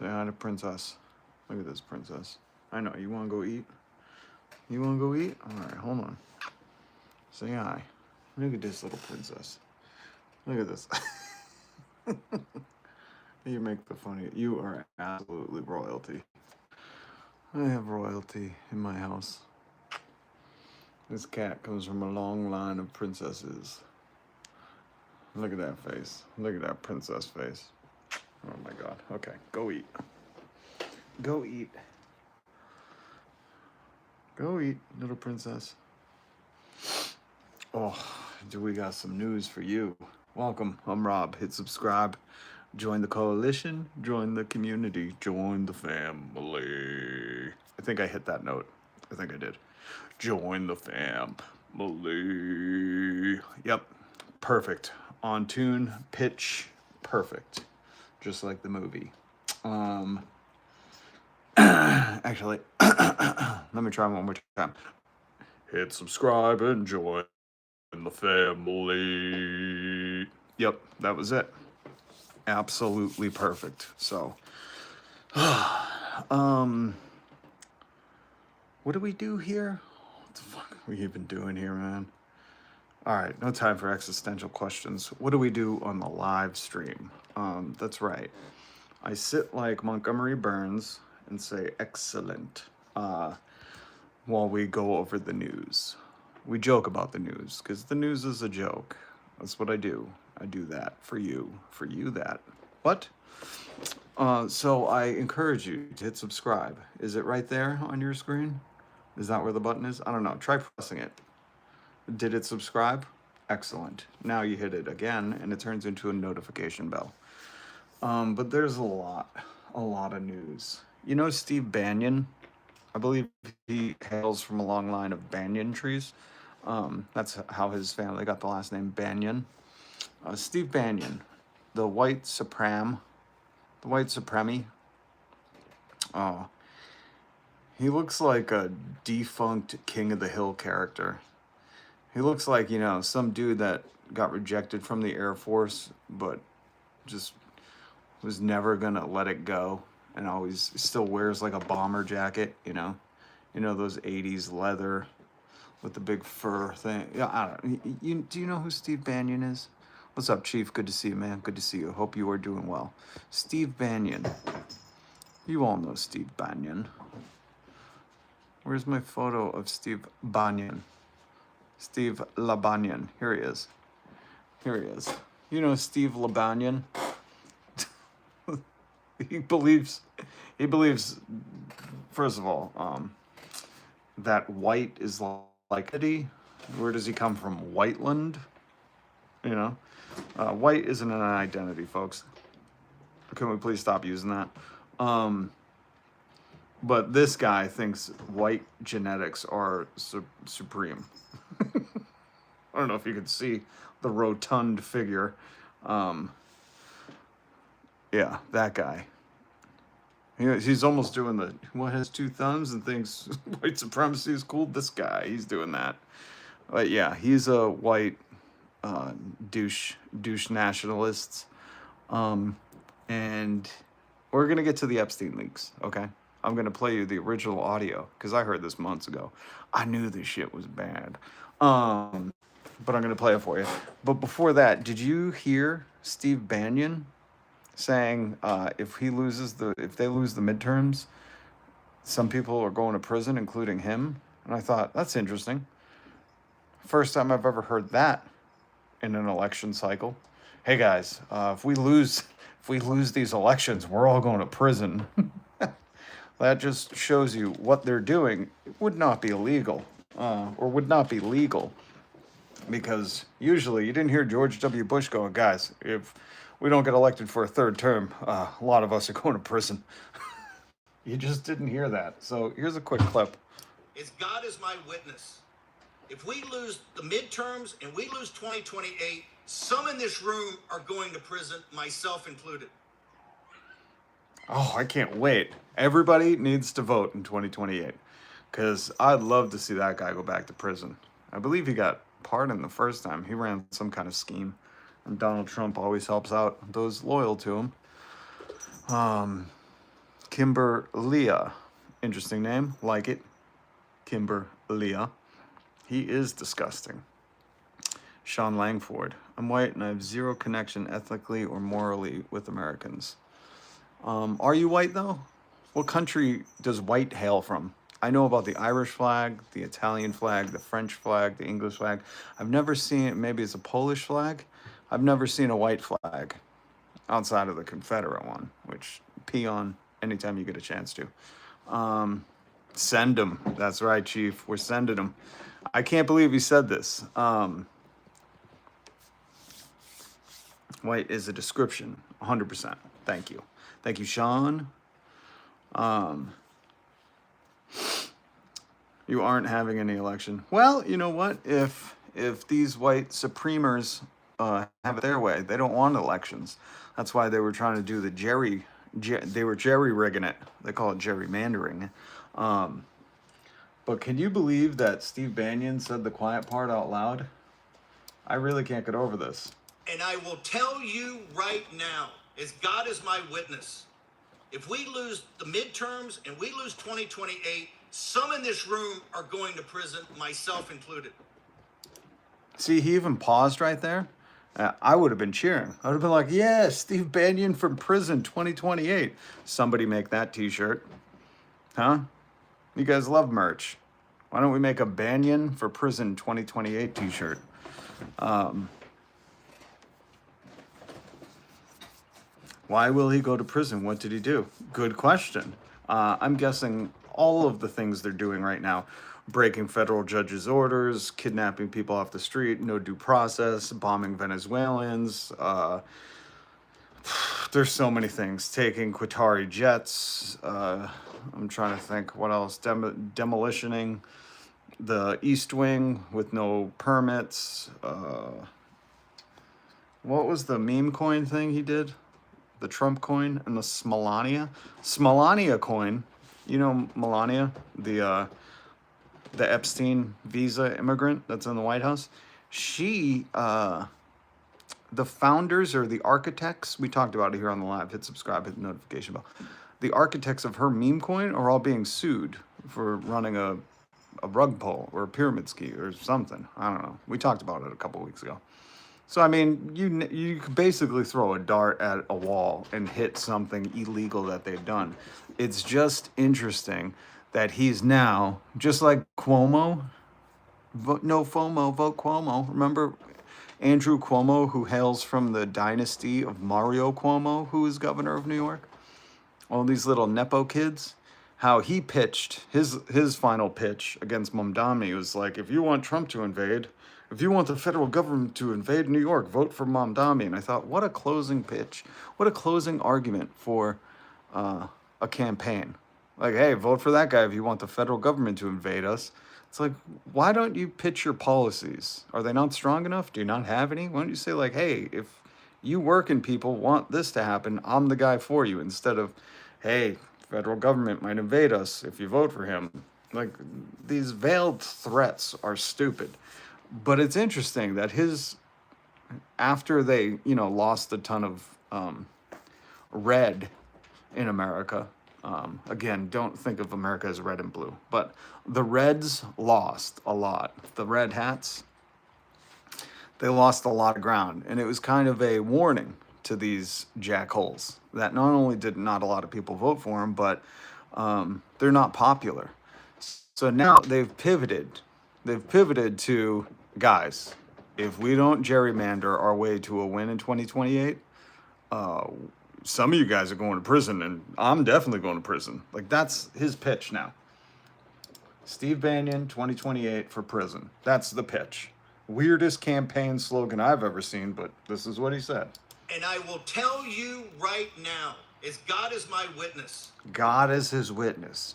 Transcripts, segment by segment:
Say hi to Princess. Look at this princess. I know, you wanna go eat? You wanna go eat? Alright, hold on. Say hi. Look at this little princess. Look at this. You make the funny. You are absolutely royalty. I have royalty in my house. This cat comes from a long line of princesses. Look at that face. Look at that princess face. Oh my god. Okay, go eat. Go eat. Go eat, little princess. Oh, do we got some news for you? Welcome, I'm Rob. Hit subscribe. Join the coalition. Join the community. Join the family. I think I hit that note. I think I did. Join the family. Yep, perfect. On tune, pitch, perfect. Just like the movie. Actually, let me try one more time. Hit subscribe and join the family. Yep, that was it. Absolutely perfect. So, what do we do here? What the fuck are we even doing here, man? All right, no time for existential questions. What do we do on the live stream? That's right. I sit like Montgomery Burns and say excellent while we go over the news. We joke about the news because the news is a joke. That's what I do. I do that for you. For you that. What? So I encourage you to hit subscribe. Is it right there on your screen? Is that where the button is? I don't know. Try pressing it. Did it subscribe? Excellent. Now you hit it again and it turns into a notification bell. But there's a lot of news. You know Steve Bannon? I believe he hails from a long line of banyan trees. That's how his family got the last name Bannon. Steve Bannon, the white supreme. He looks like a defunct King of the Hill character. He looks like, you know, some dude that got rejected from the Air Force, but just was never gonna let it go, and always still wears like a bomber jacket, you know, those '80s leather with the big fur thing. Yeah, I don't. Do you know who Steve Bannon is? What's up, Chief? Good to see you, man. Good to see you. Hope you are doing well. Steve Bannon. You all know Steve Bannon. Where's my photo of Steve Bannon? Steve LaBanyan. Here he is. Here he is. You know Steve LaBanyan? He believes, first of all, that white is like Eddie. Where does he come from? Whiteland? You know? White isn't an identity, folks. Can we please stop using that? But this guy thinks white genetics are supreme. I don't know if you could see the rotund figure. Yeah, that guy. He's almost doing the what has two thumbs and thinks white supremacy is cool. This guy, he's doing that. But yeah, he's a white douche nationalist. And we're gonna get to the Epstein leaks, okay? I'm gonna play you the original audio because I heard this months ago. I knew this shit was bad. But I'm gonna play it for you. But before that, did you hear Steve Bannon saying if they lose the midterms, some people are going to prison, including him? And I thought that's interesting. First time I've ever heard that in an election cycle. Hey guys, if we lose these elections, we're all going to prison. That just shows you what they're doing. It would not be illegal, or would not be legal, because usually you didn't hear George W. Bush going, guys, if we don't get elected for a third term, a lot of us are going to prison. You just didn't hear that. So here's a quick clip. It's God is my witness. If we lose the midterms and we lose 2028, some in this room are going to prison, myself included. Oh, I can't wait. Everybody needs to vote in 2028, because I'd love to see that guy go back to prison. I believe he got pardoned the first time. He ran some kind of scheme, and Donald Trump always helps out those loyal to him. Kimberlia. Interesting name. Like it. Kimberlia. He is disgusting. Sean Langford. I'm white and I have zero connection ethnically or morally with Americans. Are you white though? What country does white hail from? I know about the Irish flag, the Italian flag, the French flag, the English flag. I've never seen, maybe it's a Polish flag. I've never seen a white flag outside of the Confederate one, which pee on anytime you get a chance to. Send them. That's right, Chief. We're sending them. I can't believe you said this. White is a description, 100%. Thank you. Thank you, Sean. You aren't having any election. Well, you know what? If these white supremers have it their way, they don't want elections. That's why they were trying to do the they were jerry-rigging it. They call it gerrymandering. But can you believe that Steve Bannon said the quiet part out loud? I really can't get over this. And I will tell you right now, as God is my witness, if we lose the midterms and we lose 2028, some in this room are going to prison, myself included. See, he even paused right there. I would have been cheering. I would have been like, yeah, Steve Bannon from prison 2028. Somebody make that t-shirt. Huh? You guys love merch. Why don't we make a Bannon for prison 2028 t-shirt? Why will he go to prison? What did he do? Good question. I'm guessing all of the things they're doing right now, breaking federal judges' orders, kidnapping people off the street, no due process, bombing Venezuelans. There's so many things. Taking Qatari jets. I'm trying to think what else. Demolitioning the East Wing with no permits. What was the meme coin thing he did? The Trump coin and the Smolania coin. You know Melania, the Epstein visa immigrant that's in the White House. She, the founders or the architects, we talked about it here on the live. Hit subscribe, hit the notification bell. The architects of her meme coin are all being sued for running a rug pull or a pyramid scheme or something. I don't know. We talked about it a couple weeks ago. So, I mean, you could basically throw a dart at a wall and hit something illegal that they've done. It's just interesting that he's now, just like Cuomo, vote no FOMO, vote Cuomo. Remember Andrew Cuomo, who hails from the dynasty of Mario Cuomo, who is governor of New York? All these little Nepo kids. How he pitched, his final pitch against Mamdani was like, if you want Trump to invade, if you want the federal government to invade New York, vote for Mamdani. And I thought, what a closing pitch. What a closing argument for a campaign. Like, hey, vote for that guy if you want the federal government to invade us. It's like, why don't you pitch your policies? Are they not strong enough? Do you not have any? Why don't you say, like, hey, if you working people want this to happen, I'm the guy for you, instead of, hey, federal government might invade us if you vote for him. Like, these veiled threats are stupid. But it's interesting that after they, lost a ton of red in America, again, don't think of America as red and blue, but the Reds lost a lot. The Red Hats, they lost a lot of ground. And it was kind of a warning to these jackholes that not only did not a lot of people vote for him, but they're not popular. So now they've pivoted. They've pivoted to, guys, if we don't gerrymander our way to a win in 2028, some of you guys are going to prison, and I'm definitely going to prison. Like, that's his pitch now. Steve Bannon, 2028 for prison. That's the pitch. Weirdest campaign slogan I've ever seen, but this is what he said. And I will tell you right now, as God is my witness. God is his witness.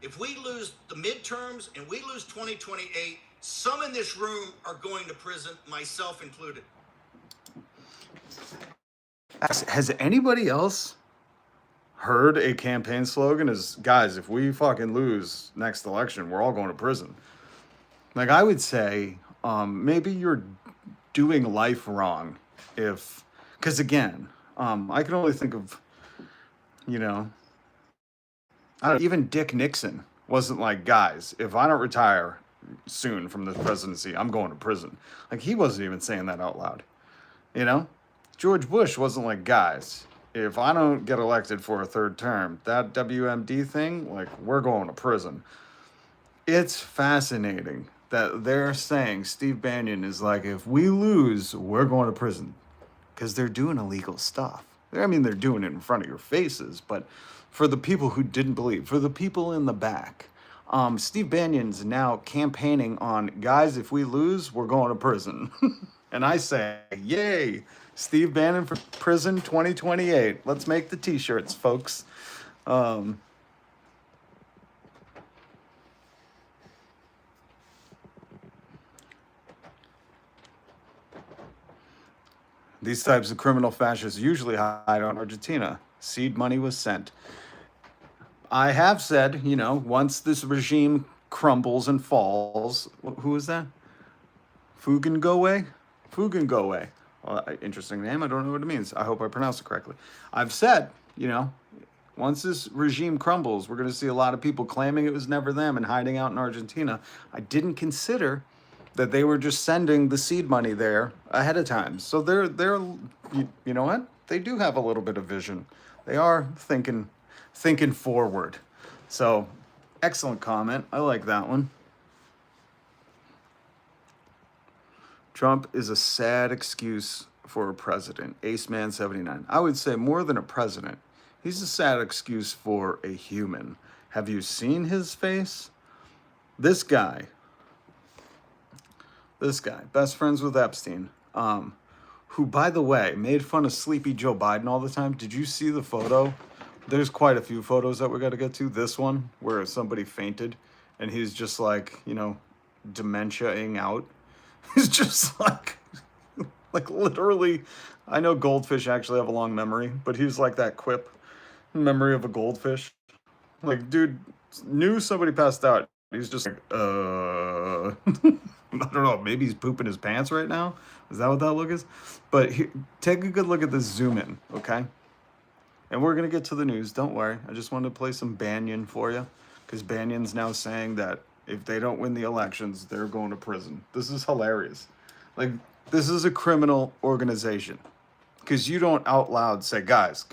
If we lose the midterms and we lose 2028, some in this room are going to prison, myself included. Has anybody else heard a campaign slogan as, guys, if we fucking lose next election, we're all going to prison? Like, I would say, maybe you're doing life wrong because again, I can only think of, Even Dick Nixon wasn't like, guys, if I don't retire soon from the presidency, I'm going to prison. Like, he wasn't even saying that out loud. You know? George Bush wasn't like, guys, if I don't get elected for a third term, that WMD thing, like, we're going to prison. It's fascinating that they're saying Steve Bannon is like, if we lose, we're going to prison. Because they're doing illegal stuff. I mean, they're doing it in front of your faces, but for the people who didn't believe, for the people in the back, Steve Bannon's now campaigning on, guys, if we lose, we're going to prison. And I say, yay, Steve Bannon for prison 2028. Let's make the t-shirts, folks. These types of criminal fascists usually hide on Argentina. Seed money was sent. I have said, you know, once this regime crumbles and falls, who is that? Fugengowe? Fugengowe. Well, interesting name. I don't know what it means. I hope I pronounced it correctly. I've said, you know, once this regime crumbles, we're going to see a lot of people claiming it was never them and hiding out in Argentina. I didn't consider that they were just sending the seed money there ahead of time. So they're you know what? They do have a little bit of vision. They are thinking forward. So excellent comment. I like that one. Trump is a sad excuse for a president. Ace Man 79. I would say more than a president. He's a sad excuse for a human. Have you seen his face? This guy, best friends with Epstein, who, by the way, made fun of sleepy Joe Biden all the time. Did you see the photo? There's quite a few photos that we got to get to. This one, where somebody fainted, and he's just like, you know, dementia-ing out. He's just like literally, I know goldfish actually have a long memory, but he's like that quip, memory of a goldfish. Like, dude, knew somebody passed out. He's just like, I don't know, maybe he's pooping his pants right now? Is that what that look is? But take a good look at this zoom in, okay? And we're going to get to the news, don't worry. I just wanted to play some Bannon for you, because Bannon's now saying that if they don't win the elections, they're going to prison. This is hilarious. Like, this is a criminal organization. Because you don't out loud say, guys,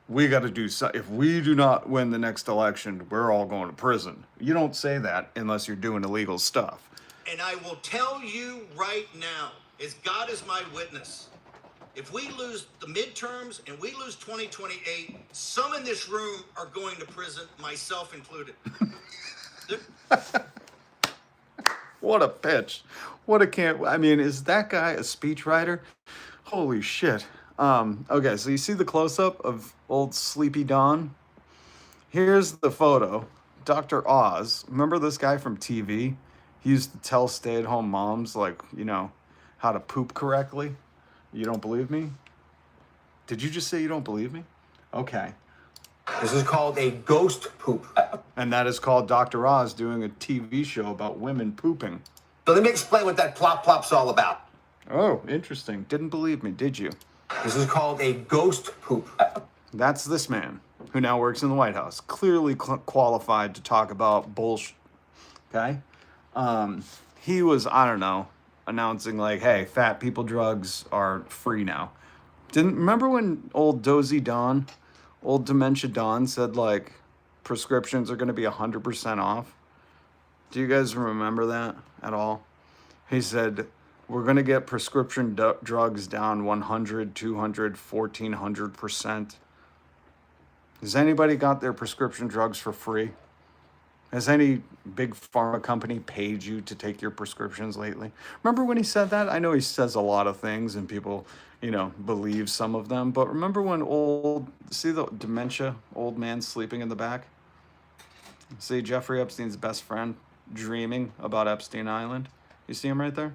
we got to do something. If we do not win the next election, we're all going to prison. You don't say that unless you're doing illegal stuff. And I will tell you right now, as God is my witness, if we lose the midterms and we lose 2028, some in this room are going to prison, myself included. What a pitch. What a can't. I mean, is that guy a speechwriter? Holy shit. Okay, so you see the close-up of old Sleepy Don? Here's the photo. Dr. Oz. Remember this guy from TV? He used to tell stay-at-home moms, like, you know, how to poop correctly. You don't believe me? Did you just say you don't believe me? Okay. This is called a ghost poop. And that is called Dr. Oz doing a TV show about women pooping. So let me explain what that plop plop's all about. Oh, interesting. Didn't believe me, did you? This is called a ghost poop. That's this man who now works in the White House, clearly qualified to talk about bullshit. Okay? He was, I don't know, announcing like, hey, fat people drugs are free now. Remember when old Dozy Don, old Dementia Don said like prescriptions are going to be 100% off? Do you guys remember that at all? He said, we're going to get prescription drugs down 100, 200, 1,400%. Has anybody got their prescription drugs for free? Has any big pharma company paid you to take your prescriptions lately? Remember when he said that? I know he says a lot of things and people, you know, believe some of them. But remember when see the dementia, old man sleeping in the back? See Jeffrey Epstein's best friend dreaming about Epstein Island? You see him right there?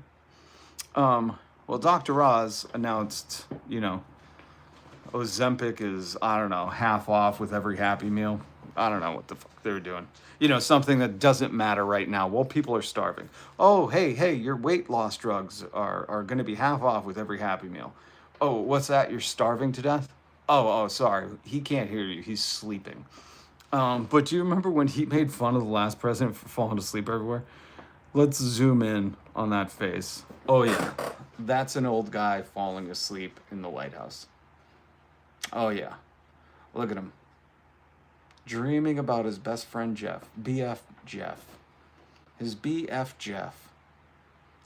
Well, Dr. Oz announced, you know, Ozempic is, I don't know, half off with every Happy Meal. I don't know what the fuck they were doing. You know, something that doesn't matter right now while people are starving. Oh, hey, your weight loss drugs are going to be half off with every Happy Meal. Oh, what's that? You're starving to death? Oh, sorry. He can't hear you. He's sleeping. But do you remember when he made fun of the last president for falling asleep everywhere? Let's zoom in on that face. Oh yeah, that's an old guy falling asleep in the White House. Oh yeah, look at him. Dreaming about his best friend Jeff, BF Jeff. His BF Jeff.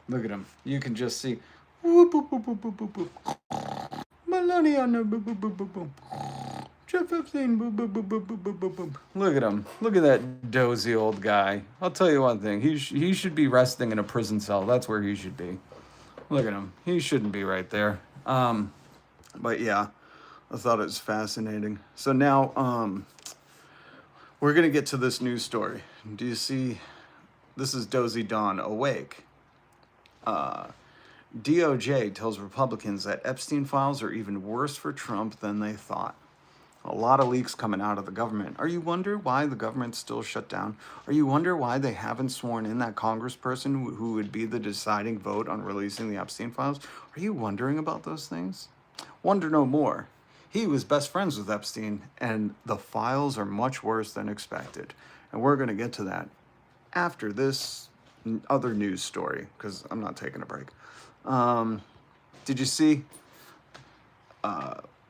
Look at him. You can just see. Whoop, whoop, whoop, whoop, whoop, whoop, whoop. Melania. Boop, boop, boop, boop, boop. Jeff Epstein. Boop, boop, boop, boop, boop, boop, boop. Look at him. Look at that dozy old guy. I'll tell you one thing. He should be resting in a prison cell. That's where he should be. Look at him. He shouldn't be right there. But yeah, I thought it was fascinating. So now, we're gonna get to this news story. Do you see? This is Dozy Dawn awake. DOJ tells Republicans that Epstein Files are even worse for Trump than they thought. A lot of leaks coming out of the government. Are you wonder why the government's still shut down? Are you wonder why they haven't sworn in that congressperson who would be the deciding vote on releasing the Epstein Files? Are you wondering about those things? Wonder no more. He was best friends with Epstein, and the files are much worse than expected. And we're going to get to that after this other news story, because I'm not taking a break. Did you see?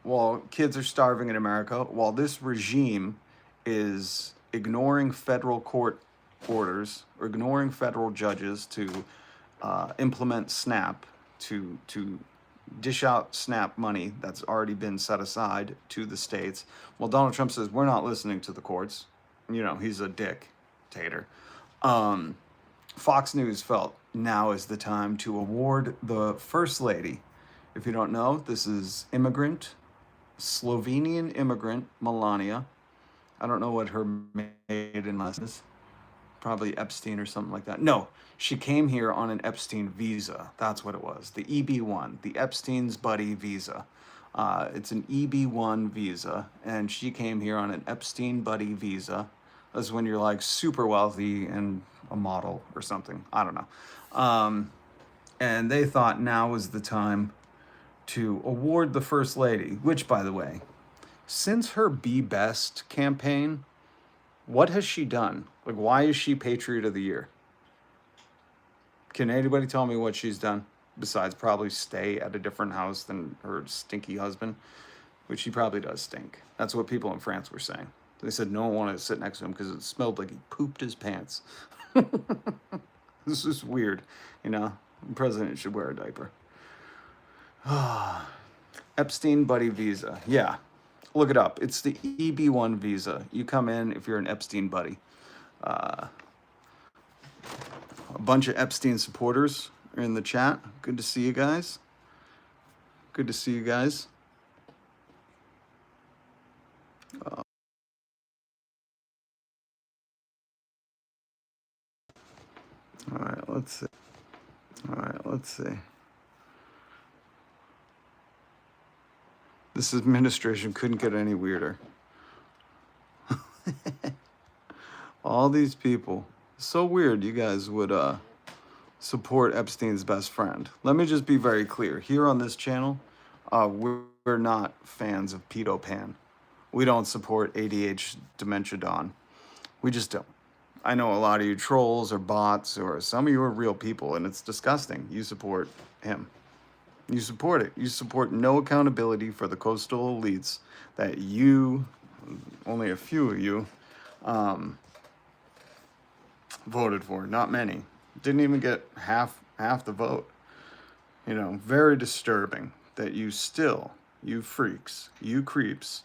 While kids are starving in America, while this regime is ignoring federal court orders or ignoring federal judges to implement SNAP, to dish out SNAP money that's already been set aside to the states. Well, Donald Trump says, we're not listening to the courts. You know, he's a dictator. Fox News felt now is the time to award the First Lady. If you don't know, this is Slovenian immigrant, Melania. I don't know what her maiden last is. Probably Epstein or something like that. No, she came here on an Epstein visa. That's what it was. The EB1, the Epstein's buddy visa. It's an EB1 visa, and she came here on an Epstein buddy visa. That's when you're like super wealthy and a model or something. I don't know. And they thought now was the time to award the First Lady, which, by the way, since her Be Best campaign, what has she done? Like, why is she Patriot of the Year? Can anybody tell me what she's done? Besides probably stay at a different house than her stinky husband, which he probably does stink. That's what people in France were saying. They said no one wanted to sit next to him because it smelled like he pooped his pants. This is weird, you know? The president should wear a diaper. Epstein buddy visa. Yeah, look it up. It's the EB1 visa. You come in if you're an Epstein buddy. A bunch of Epstein supporters are in the chat. Good to see you guys. Good to see you guys. All right, let's see. All right, let's see. This administration couldn't get any weirder. All these people. So weird you guys would support Epstein's best friend. Let me just be very clear. Here on this channel, we're not fans of Pedo Pan. We don't support ADH Dementia Dawn. We just don't. I know a lot of you trolls or bots, or some of you are real people, and it's disgusting. You support him. You support it. You support no accountability for the coastal elites that you, only a few of you, voted for. Not many. Didn't even get half the vote. You know, very disturbing that you still, you freaks, you creeps,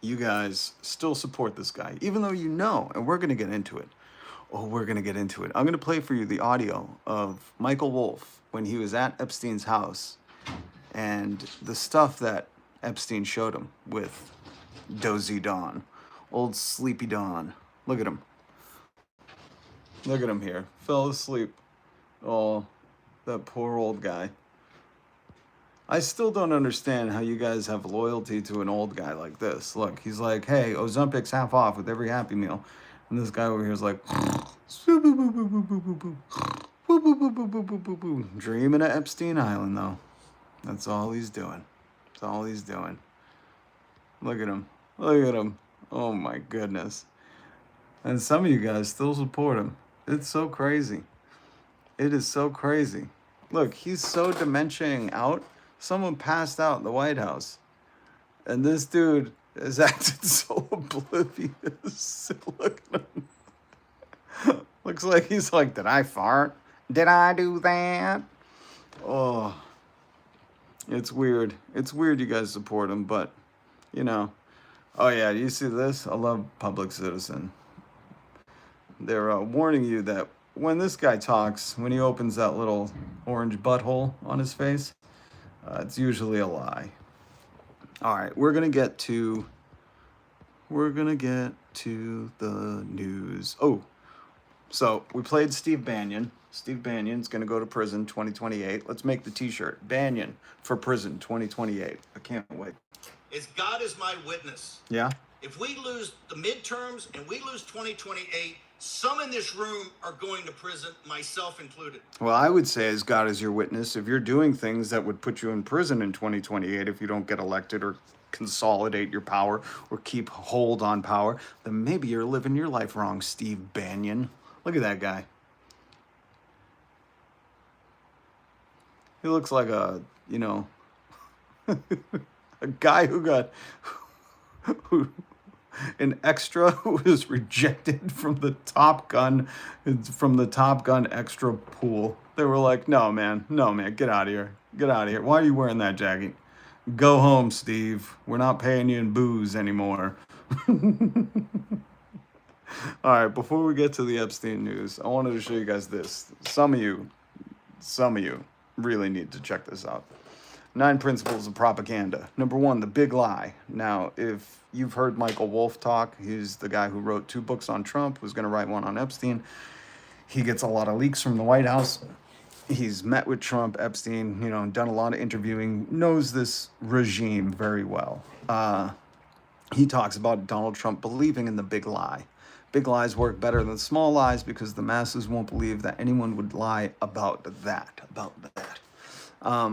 you guys still support this guy, even though you know, and we're going to get into it. Oh, we're going to get into it. I'm going to play for you the audio of Michael Wolff when he was at Epstein's house and the stuff that Epstein showed him with Dozy Dawn, old sleepy Dawn. Look at him. Look at him here. Fell asleep. Oh, that poor old guy. I still don't understand how you guys have loyalty to an old guy like this. Look, he's like, hey, Ozempic's half off with every Happy Meal. And this guy over here is like, dreaming of Epstein Island, though. That's all he's doing. That's all he's doing. Look at him. Look at him. Oh my goodness. And some of you guys still support him. It's so crazy. It is so crazy. Look, he's so dementiaing out. Someone passed out in the White House. And this dude is acting so oblivious. Look at him. Looks like he's like, did I fart? Did I do that? Oh, it's weird. It's weird you guys support him, but, you know. Oh, yeah, you see this? I love Public Citizen. They're warning you that when this guy talks, when he opens that little orange butthole on his face, it's usually a lie. All right, we're gonna get to the news. Oh, so we played Steve Bannon. Steve Bannon's gonna go to prison 2028. Let's make the T-shirt Bannon for prison 2028. I can't wait. Is God is my witness. Yeah. If we lose the midterms and we lose 2028, some in this room are going to prison, myself included. Well, I would say, as God is your witness, if you're doing things that would put you in prison in 2028 if you don't get elected or consolidate your power or keep hold on power, then maybe you're living your life wrong, Steve Bannon. Look at that guy. He looks like a, you know, a guy who got an extra who was rejected from the Top Gun extra pool. They were like, no man, get out of here. Why are you wearing that jacket? Go home, Steve. We're not paying you in booze anymore. All right, before we get to the Epstein news, I wanted to show you guys this. Some of you really need to check this out. 9 principles of propaganda. Number 1, the big lie. Now, if you've heard Michael Wolff talk, he's the guy who wrote 2 books on Trump, who's going to write one on Epstein. He gets a lot of leaks from the White House. He's met with Trump, Epstein, done a lot of interviewing, knows this regime very well. He talks about Donald Trump believing in the big lie. Big lies work better than small lies because the masses won't believe that anyone would lie about that.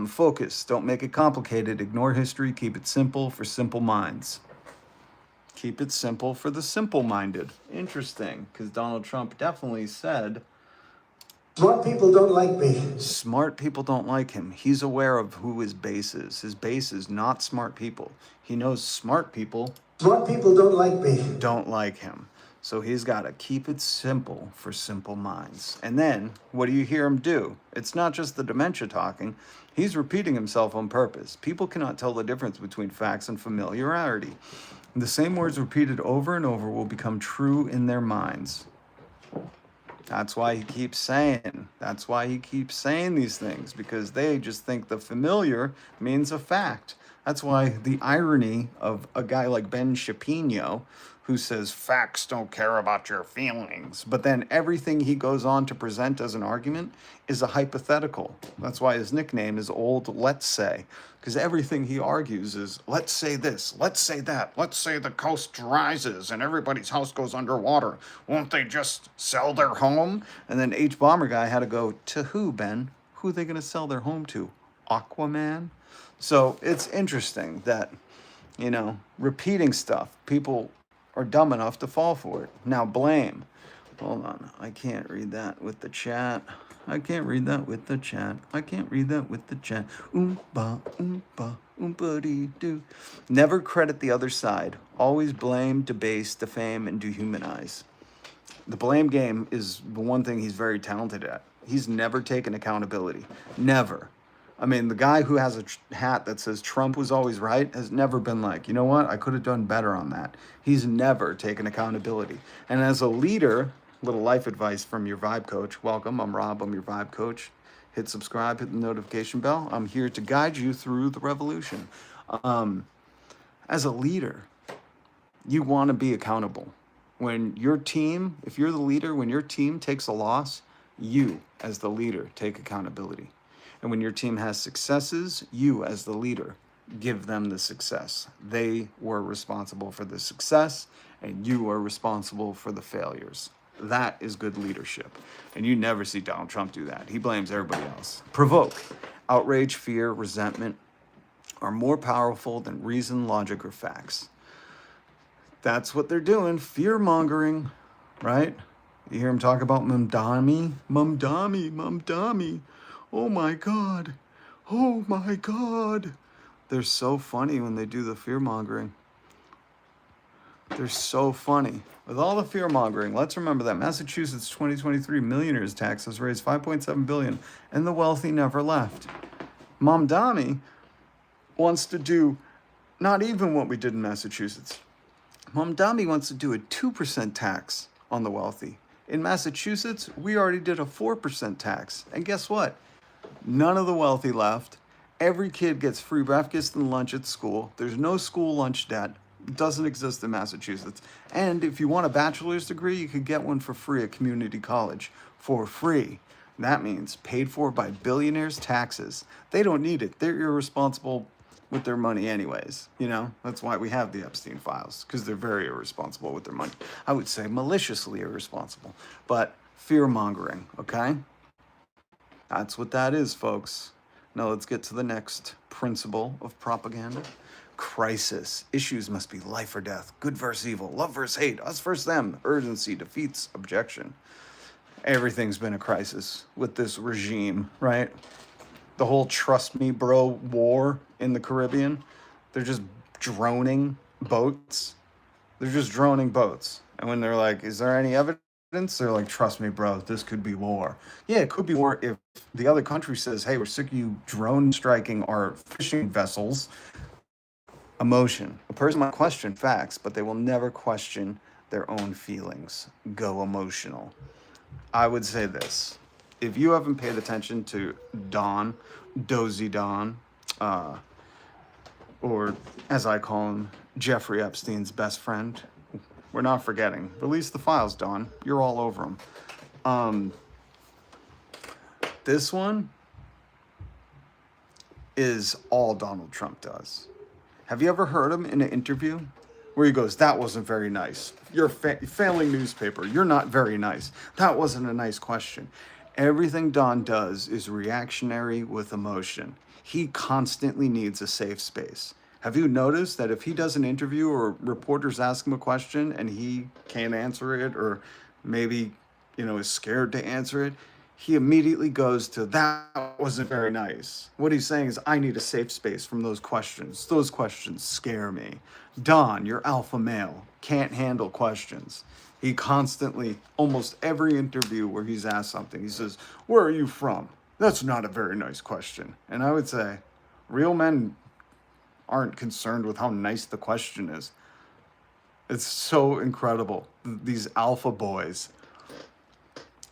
Focus. Don't make it complicated. Ignore history. Keep it simple for simple minds. Keep it simple for the simple-minded. Interesting, because Donald Trump definitely said, smart people don't like me. Smart people don't like him. He's aware of who his base is. His base is not smart people. He knows smart people don't like me. Don't like him. So he's got to keep it simple for simple minds. And then, what do you hear him do? It's not just the dementia talking. He's repeating himself on purpose. People cannot tell the difference between facts and familiarity. The same words repeated over and over will become true in their minds. That's why he keeps saying these things, because they just think the familiar means a fact. That's why the irony of a guy like Ben Shapiro, who says facts don't care about your feelings, but then everything he goes on to present as an argument is a hypothetical. That's why his nickname is Old Let's Say, because everything he argues is, let's say this, let's say that, let's say the coast rises and everybody's house goes underwater. Won't they just sell their home? And then H. Bomber Guy had to go, to who, Ben? Who are they going to sell their home to? Aquaman? So it's interesting that, repeating stuff, people are dumb enough to fall for it. Now, blame. Hold on. I can't read that with the chat. Oompa-dee-doo. Never credit the other side. Always blame, debase, defame, and dehumanize. The blame game is the one thing he's very talented at. He's never taken accountability. Never. I mean, the guy who has a hat that says Trump was always right has never been like, you know what, I could have done better on that. He's never taken accountability. And as a leader, little life advice from your vibe coach. Welcome, I'm Rob, I'm your vibe coach. Hit subscribe, hit the notification bell. I'm here to guide you through the revolution. As a leader, you want to be accountable. When your team, if you're the leader, when your team takes a loss, you, as the leader, take accountability. And when your team has successes, you, as the leader, give them the success. They were responsible for the success, and you are responsible for the failures. That is good leadership. And you never see Donald Trump do that. He blames everybody else. Provoke. Outrage, fear, resentment are more powerful than reason, logic, or facts. That's what they're doing, fear-mongering, right? You hear them talk about Mumdami, Mumdami, Mumdami. Oh my God. Oh my God. They're so funny when they do the fear-mongering. They're so funny. With all the fear-mongering, let's remember that Massachusetts 2023 Millionaires Tax has raised $5.7 billion and the wealthy never left. Mamdani wants to do not even what we did in Massachusetts. Mamdani wants to do a 2% tax on the wealthy. In Massachusetts, we already did a 4% tax. And guess what? None of the wealthy left. Every kid gets free breakfast and lunch at school. There's no school lunch debt. It doesn't exist in Massachusetts. And if you want a bachelor's degree, you could get one for free at community college. For free. That means paid for by billionaires' taxes. They don't need it. They're irresponsible with their money anyways. You know, that's why we have the Epstein Files, because they're very irresponsible with their money. I would say maliciously irresponsible, but fear-mongering, okay? That's what that is, folks. Now let's get to the next principle of propaganda. Crisis. Issues must be life or death, good versus evil, love versus hate, us versus them. Urgency defeats objection. Everything's been a crisis with this regime, right? The whole trust me bro war in the Caribbean, they're just droning boats. They're just droning boats. And when they're like, is there any evidence? They're like, trust me, bro, this could be war. Yeah, it could be war if the other country says, hey, we're sick of you drone striking our fishing vessels. Emotion. A person might question facts, but they will never question their own feelings. Go emotional. I would say this. If you haven't paid attention to Don, Dozy Don, or as I call him, Jeffrey Epstein's best friend, we're not forgetting. Release the files, Don. You're all over them. This one is all Donald Trump does. Have you ever heard him in an interview where he goes, that wasn't very nice. You're a failing newspaper. You're not very nice. That wasn't a nice question. Everything Don does is reactionary with emotion. He constantly needs a safe space. Have you noticed that if he does an interview or reporters ask him a question and he can't answer it, or maybe, is scared to answer it, he immediately goes to, that wasn't very nice. What he's saying is, I need a safe space from those questions. Those questions scare me. Don, you're alpha male, can't handle questions. He constantly, almost every interview where he's asked something, he says, where are you from? That's not a very nice question. And I would say, real men aren't concerned with how nice the question is. It's so incredible. These alpha boys.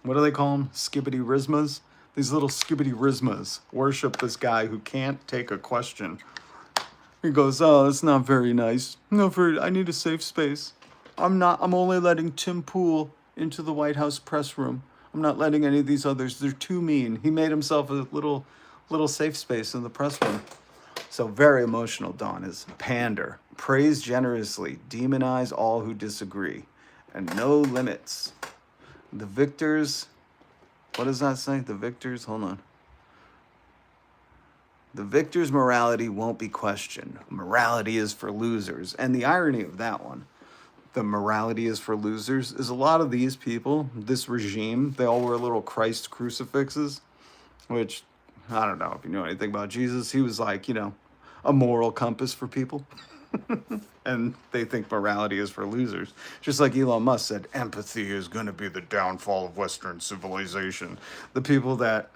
What do they call them? Skibbity Rizmas? These little skibbity Rizmas worship this guy who can't take a question. He goes, oh, that's not very nice. I need a safe space. I'm only letting Tim Pool into the White House press room. I'm not letting any of these others. They're too mean. He made himself a little safe space in the press room. So very emotional, Don is pander. Praise generously. Demonize all who disagree. And no limits. The victors, what does that say? The victors, hold on. The victor's morality won't be questioned. Morality is for losers. And the irony of that one, the morality is for losers, is a lot of these people, this regime, they all wear little Christ crucifixes, which, I don't know if you know anything about Jesus. He was like, a moral compass for people. And they think morality is for losers. Just like Elon Musk said, empathy is going to be the downfall of Western civilization. The people that,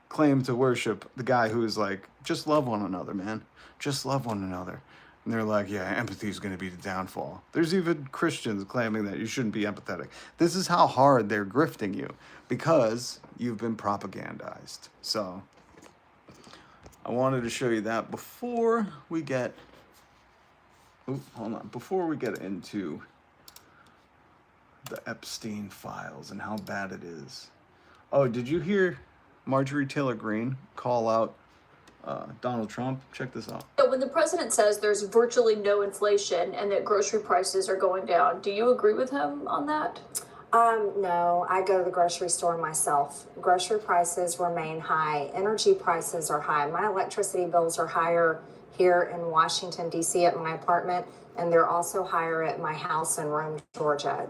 claim to worship the guy who is like, just love one another, man. Just love one another. And they're like, yeah, empathy is going to be the downfall. There's even Christians claiming that you shouldn't be empathetic. This is how hard they're grifting you, because you've been propagandized. So I wanted to show you that before we get... Before we get into the Epstein Files and how bad it is. Oh, did you hear Marjorie Taylor Greene call out Donald Trump? Check this out. So when the president says there's virtually no inflation and that grocery prices are going down, do you agree with him on that? No, I go to the grocery store myself. Grocery prices remain high. Energy prices are high. My electricity bills are higher here in Washington, D.C. at my apartment, and they're also higher at my house in Rome, Georgia,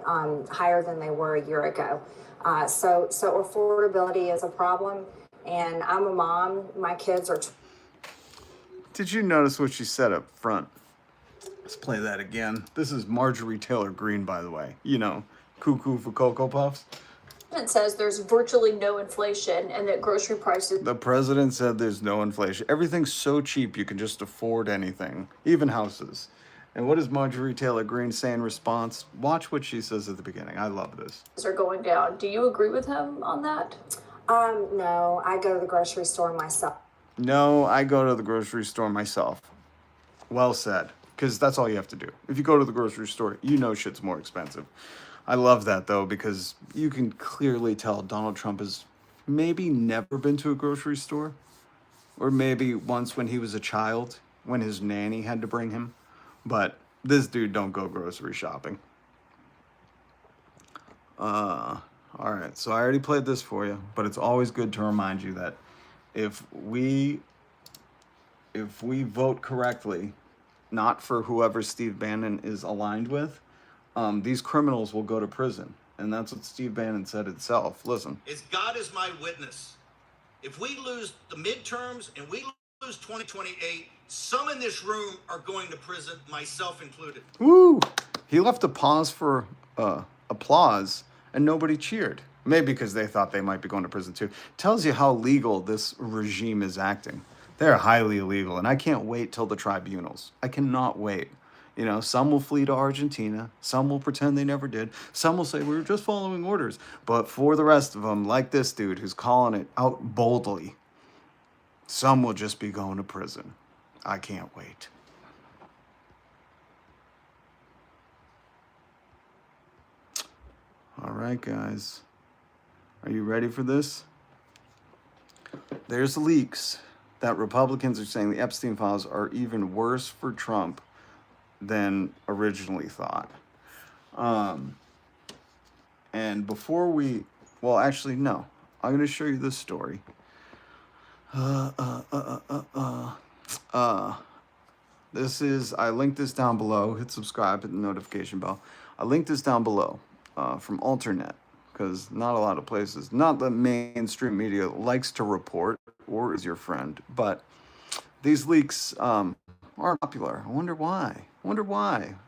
higher than they were a year ago. So affordability is a problem, and I'm a mom. My kids are... Did you notice what she said up front? Let's play that again. This is Marjorie Taylor Greene, by the way. You know, cuckoo for Cocoa Puffs. It says there's virtually no inflation and that grocery prices... The president said there's no inflation. Everything's so cheap you can just afford anything, even houses. And what does Marjorie Taylor Greene say in response? Watch what she says at the beginning. I love this. ...are going down. Do you agree with him on that? No, I go to the grocery store myself. No, I go to the grocery store myself. Well said. Because that's all you have to do. If you go to the grocery store, you know shit's more expensive. I love that, though, because you can clearly tell Donald Trump has maybe never been to a grocery store. Or maybe once when he was a child, when his nanny had to bring him. But this dude don't go grocery shopping. All right, so I already played this for you, but it's always good to remind you that if we vote correctly, not for whoever Steve Bannon is aligned with, these criminals will go to prison. And that's what Steve Bannon said himself. Listen. As God is my witness, if we lose the midterms and we lose 2028, some in this room are going to prison, myself included. Woo! He left a pause for applause, and nobody cheered. Maybe because they thought they might be going to prison too. Tells you how legal this regime is acting. They're highly illegal, and I can't wait till the tribunals. I cannot wait. You know, some will flee to Argentina. Some will pretend they never did. Some will say, we were just following orders. But for the rest of them, like this dude who's calling it out boldly, some will just be going to prison. I can't wait. All right, guys. Are you ready for this? There's leaks that Republicans are saying the Epstein Files are even worse for Trump than originally thought. And before we... Well, actually, no. I'm going to show you this story. This is... I linked this down below. Hit subscribe, hit the notification bell. I linked this down below from Alternet. Because not a lot of places, not the mainstream media likes to report or is your friend, but these leaks are popular. I wonder why. I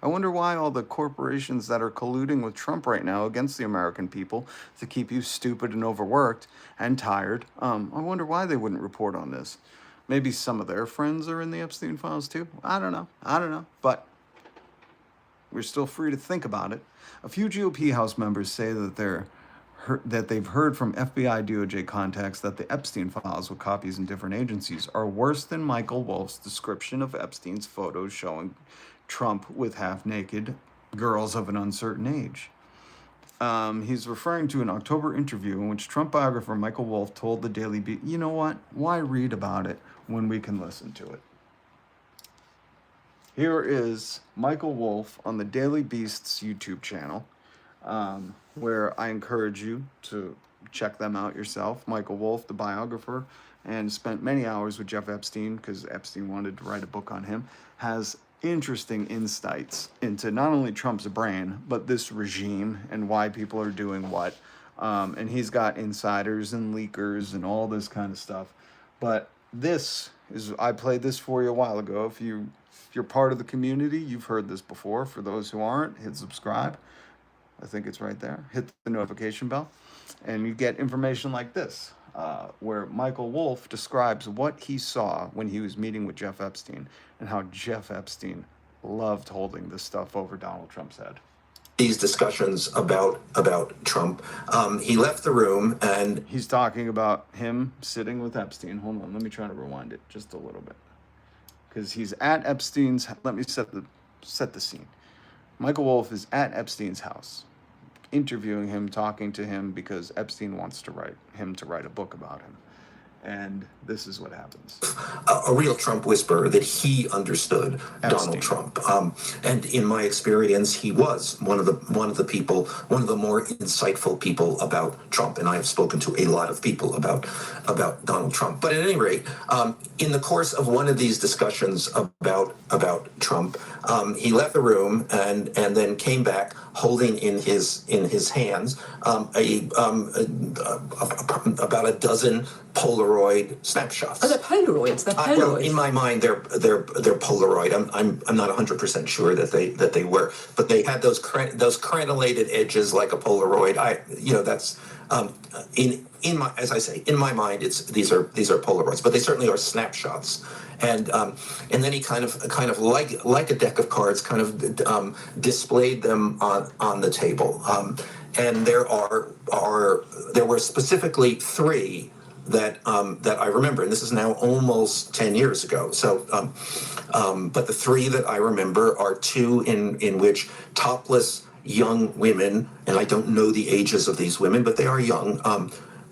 wonder why all the corporations that are colluding with Trump right now against the American people to keep you stupid and overworked and tired. I wonder why they wouldn't report on this. Maybe some of their friends are in the Epstein Files too. I don't know. But we're still free to think about it. A few GOP House members say that they've heard from FBI DOJ contacts that the Epstein Files with copies in different agencies are worse than Michael Wolff's description of Epstein's photos showing Trump with half-naked girls of an uncertain age. He's referring to an October interview in which Trump biographer Michael Wolff told the Daily Beast, you know what, why read about it when we can listen to it? Here is Michael Wolff on the Daily Beast's YouTube channel, where I encourage you to check them out yourself. Michael Wolff, the biographer, and spent many hours with Jeff Epstein because Epstein wanted to write a book on him, has interesting insights into not only Trump's brain, but this regime and why people are doing what. And he's got insiders and leakers and all this kind of stuff. But this is, I played this for you a while ago. If you're part of the community, you've heard this before. For those who aren't, hit subscribe. I think it's right there. Hit the notification bell. And you get information like this, where Michael Wolff describes what he saw when he was meeting with Jeff Epstein and how Jeff Epstein loved holding this stuff over Donald Trump's head. These discussions about Trump, he left the room and... He's talking about him sitting with Epstein. Hold on, let me try to rewind it just a little bit. Because he's at Epstein's... Let me set the scene. Michael Wolff is at Epstein's house, interviewing him, talking to him, because Epstein wants to write a book about him. And this is what happens. A real Trump whisperer, that he understood Donald Epstein. Trump. And in my experience, he was one of the people, one of the more insightful people about Trump. And I have spoken to a lot of people about Donald Trump. But at any rate, in the course of one of these discussions about Trump, he left the room and then came back holding in his hands about a dozen Polaroid snapshots. Oh, they're Polaroids. They're Polaroids. Well, in my mind, they're Polaroid. I'm not 100% sure that they were, but they had those crenellated edges like a Polaroid. That's in my, as I say, in my mind, these are Polaroids, but they certainly are snapshots. And then he kind of like a deck of cards, kind of displayed them on the table. And there were specifically three that I remember, and this is now almost 10 years ago. So, but the three that I remember are two in which topless young women, and I don't know the ages of these women, but they are young,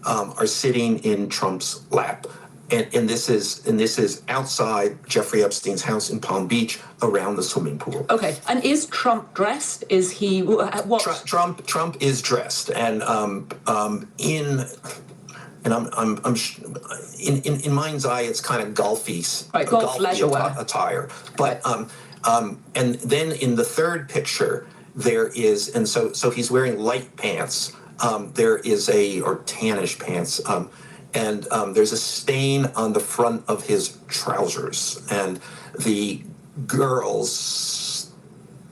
are sitting in Trump's lap. And this is outside Jeffrey Epstein's house in Palm Beach, around the swimming pool. Okay, and is Trump dressed? Is he what? Trump is dressed, and in mind's eye, it's kind of golfy, right, golf leisure wear attire. But and then in the third picture, there is, and so he's wearing light pants. There is or tannish pants. And there's a stain on the front of his trousers, and the girls,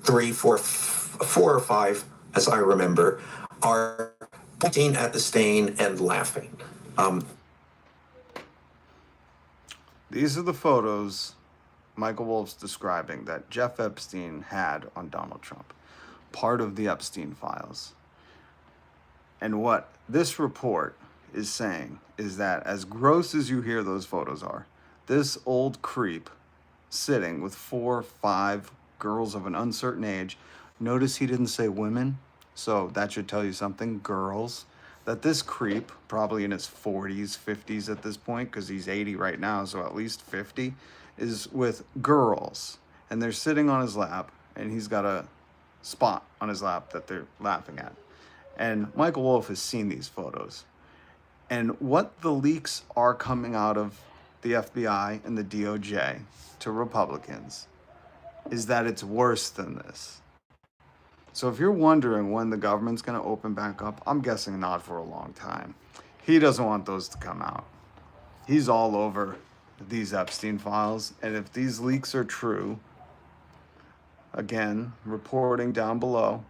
four or five, as I remember, are pointing at the stain and laughing. These are the photos Michael Wolff's describing that Jeff Epstein had on Donald Trump, part of the Epstein Files. And what this report is saying is that, as gross as you hear those photos are, this old creep sitting with 4 or 5 girls of an uncertain age, notice he didn't say women, so that should tell you something, girls, that this creep, probably in his 40s, 50s at this point, because he's 80 right now, so at least 50, is with girls, and they're sitting on his lap, and he's got a spot on his lap that they're laughing at. And Michael Wolff has seen these photos. And what the leaks are coming out of the FBI and the DOJ to Republicans is that it's worse than this. So if you're wondering when the government's going to open back up, I'm guessing not for a long time. He doesn't want those to come out. He's all over these Epstein files. And if these leaks are true, again, reporting down below,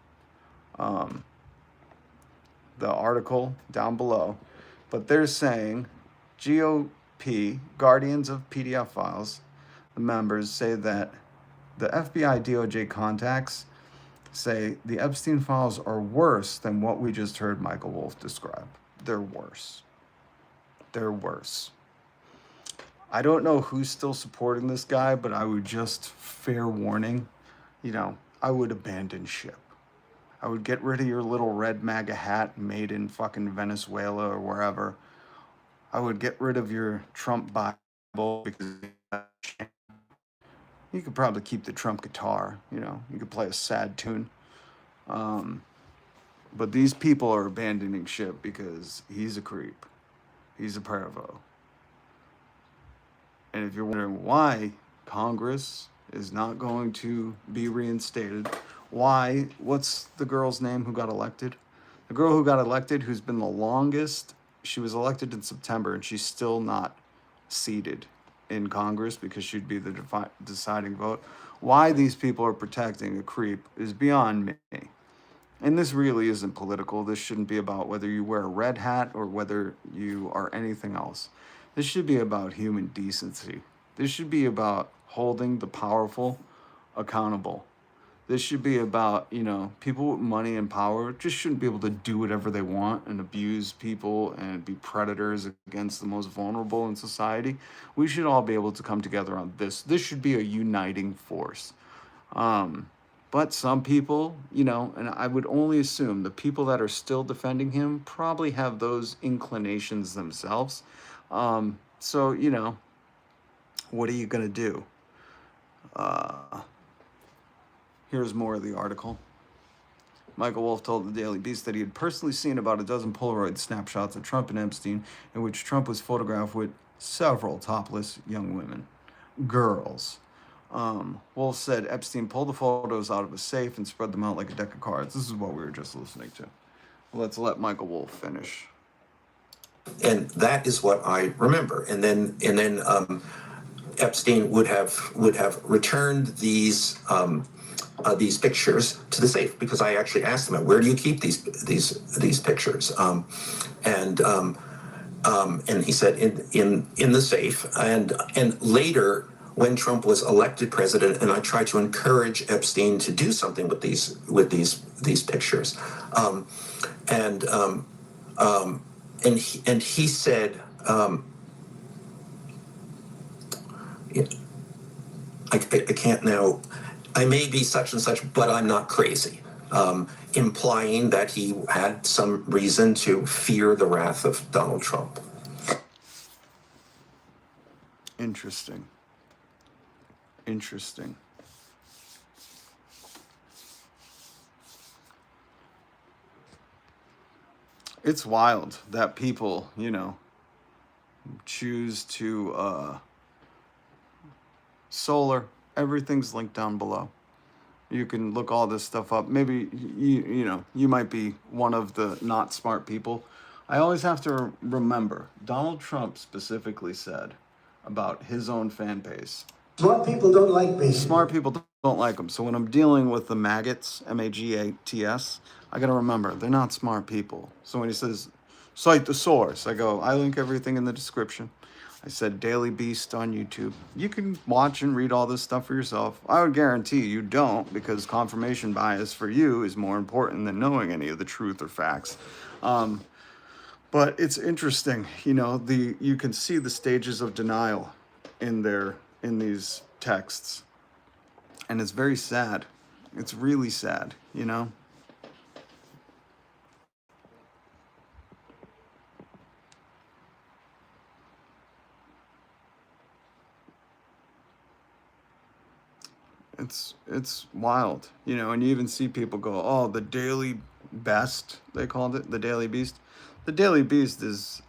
the article down below, but they're saying GOP, Guardians of PDF Files, the members say that the FBI DOJ contacts say the Epstein Files are worse than what we just heard Michael Wolff describe. They're worse. They're worse. I don't know who's still supporting this guy, but I would just, fair warning, I would abandon ship. I would get rid of your little red MAGA hat made in fucking Venezuela or wherever. I would get rid of your Trump Bible, because you could probably keep the Trump guitar, you could play a sad tune. But these people are abandoning ship because he's a creep. He's a pervo. And if you're wondering why Congress is not going to be reinstated, what's the girl's name who got elected? The girl who got elected, who's been the longest, she was elected in September, and she's still not seated in Congress because she'd be the deciding vote. Why these people are protecting a creep is beyond me. And this really isn't political. This shouldn't be about whether you wear a red hat or whether you are anything else. This should be about human decency. This should be about holding the powerful accountable. This should be about, people with money and power just shouldn't be able to do whatever they want and abuse people and be predators against the most vulnerable in society. We should all be able to come together on this. This should be a uniting force. But some people, and I would only assume the people that are still defending him probably have those inclinations themselves. So, you know, what are you going to do? Here's more of the article. Michael Wolff told the Daily Beast that he had personally seen about a dozen Polaroid snapshots of Trump and Epstein in which Trump was photographed with several topless young women, girls. Wolff said Epstein pulled the photos out of a safe and spread them out like a deck of cards. This is what we were just listening to. Let's let Michael Wolff finish. And that is what I remember. And then Epstein would have returned these pictures to the safe, because I actually asked him, where do you keep these pictures? And he said in the safe. And later, when Trump was elected president, and I tried to encourage Epstein to do something with these pictures, and he said, I can't now, I may be such and such, but I'm not crazy, implying that he had some reason to fear the wrath of Donald Trump. Interesting. It's wild that people, you know, choose to solar. Everything's linked down below. You can look all this stuff up. Maybe you know, you might be one of the not smart people. I always have to remember, Donald Trump specifically said about his own fan base, Smart people don't like me. smart people don't like him. So when I'm dealing with the maggots, MAGATS, I got to remember they're not smart people. So when he says, cite the source, I go, I link everything in the description. I said Daily Beast on YouTube. You can watch and read all this stuff for yourself. I would guarantee you don't, because confirmation bias for you is more important than knowing any of the truth or facts. But it's interesting, you know, you can see the stages of denial in these texts. And it's very sad. It's really sad, you know? It's wild, you know, and you even see people go, oh, the Daily Best, they called it, the Daily Beast. The Daily Beast is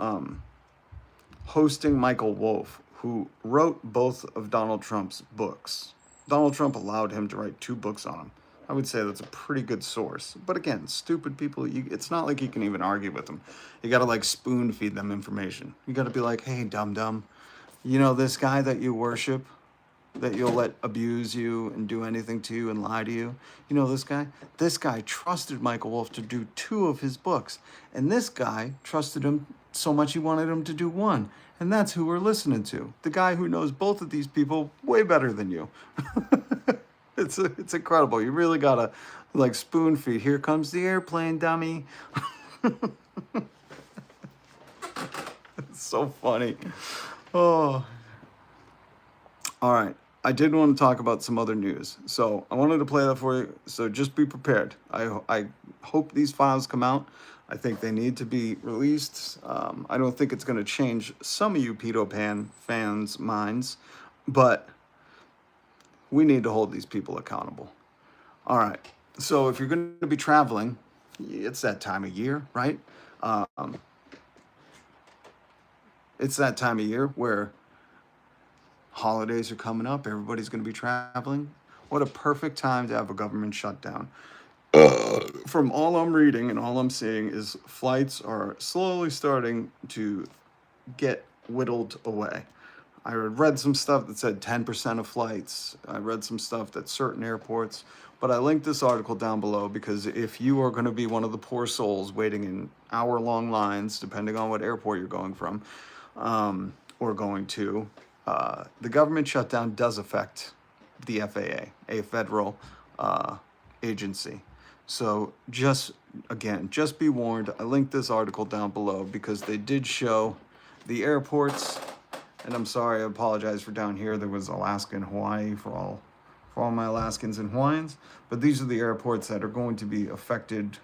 hosting Michael Wolff, who wrote both of Donald Trump's books. Donald Trump allowed him to write 2 books on him. I would say that's a pretty good source. But again, stupid people, it's not like you can even argue with them. You got to like spoon feed them information. You got to be like, hey, dum-dum, you know this guy that you worship, that you'll let abuse you and do anything to you and lie to you? You know this guy? This guy trusted Michael Wolff to do 2 of his books. And this guy trusted him so much he wanted him to do 1. And that's who we're listening to. The guy who knows both of these people way better than you. It's incredible. You really gotta like spoon feed. Here comes the airplane, dummy. It's so funny. Oh. All right. I did want to talk about some other news. So I wanted to play that for you. So just be prepared. I hope these files come out. I think they need to be released. I don't think it's going to change some of you Peter Pan fans' minds, but we need to hold these people accountable. All right. So if you're going to be traveling, it's that time of year, right? It's that time of year where holidays are coming up. Everybody's going to be traveling. What a perfect time to have a government shutdown. From all I'm reading and all I'm seeing is flights are slowly starting to get whittled away. I read some stuff that said 10% of flights. I read some stuff that certain airports. But I linked this article down below because if you are going to be one of the poor souls waiting in hour-long lines, depending on what airport you're going from or going to, the government shutdown does affect the FAA, a federal agency. So just be warned. I linked this article down below because they did show the airports. And I'm sorry, I apologize for down here. There was Alaska and Hawaii for all my Alaskans and Hawaiians. But these are the airports that are going to be affected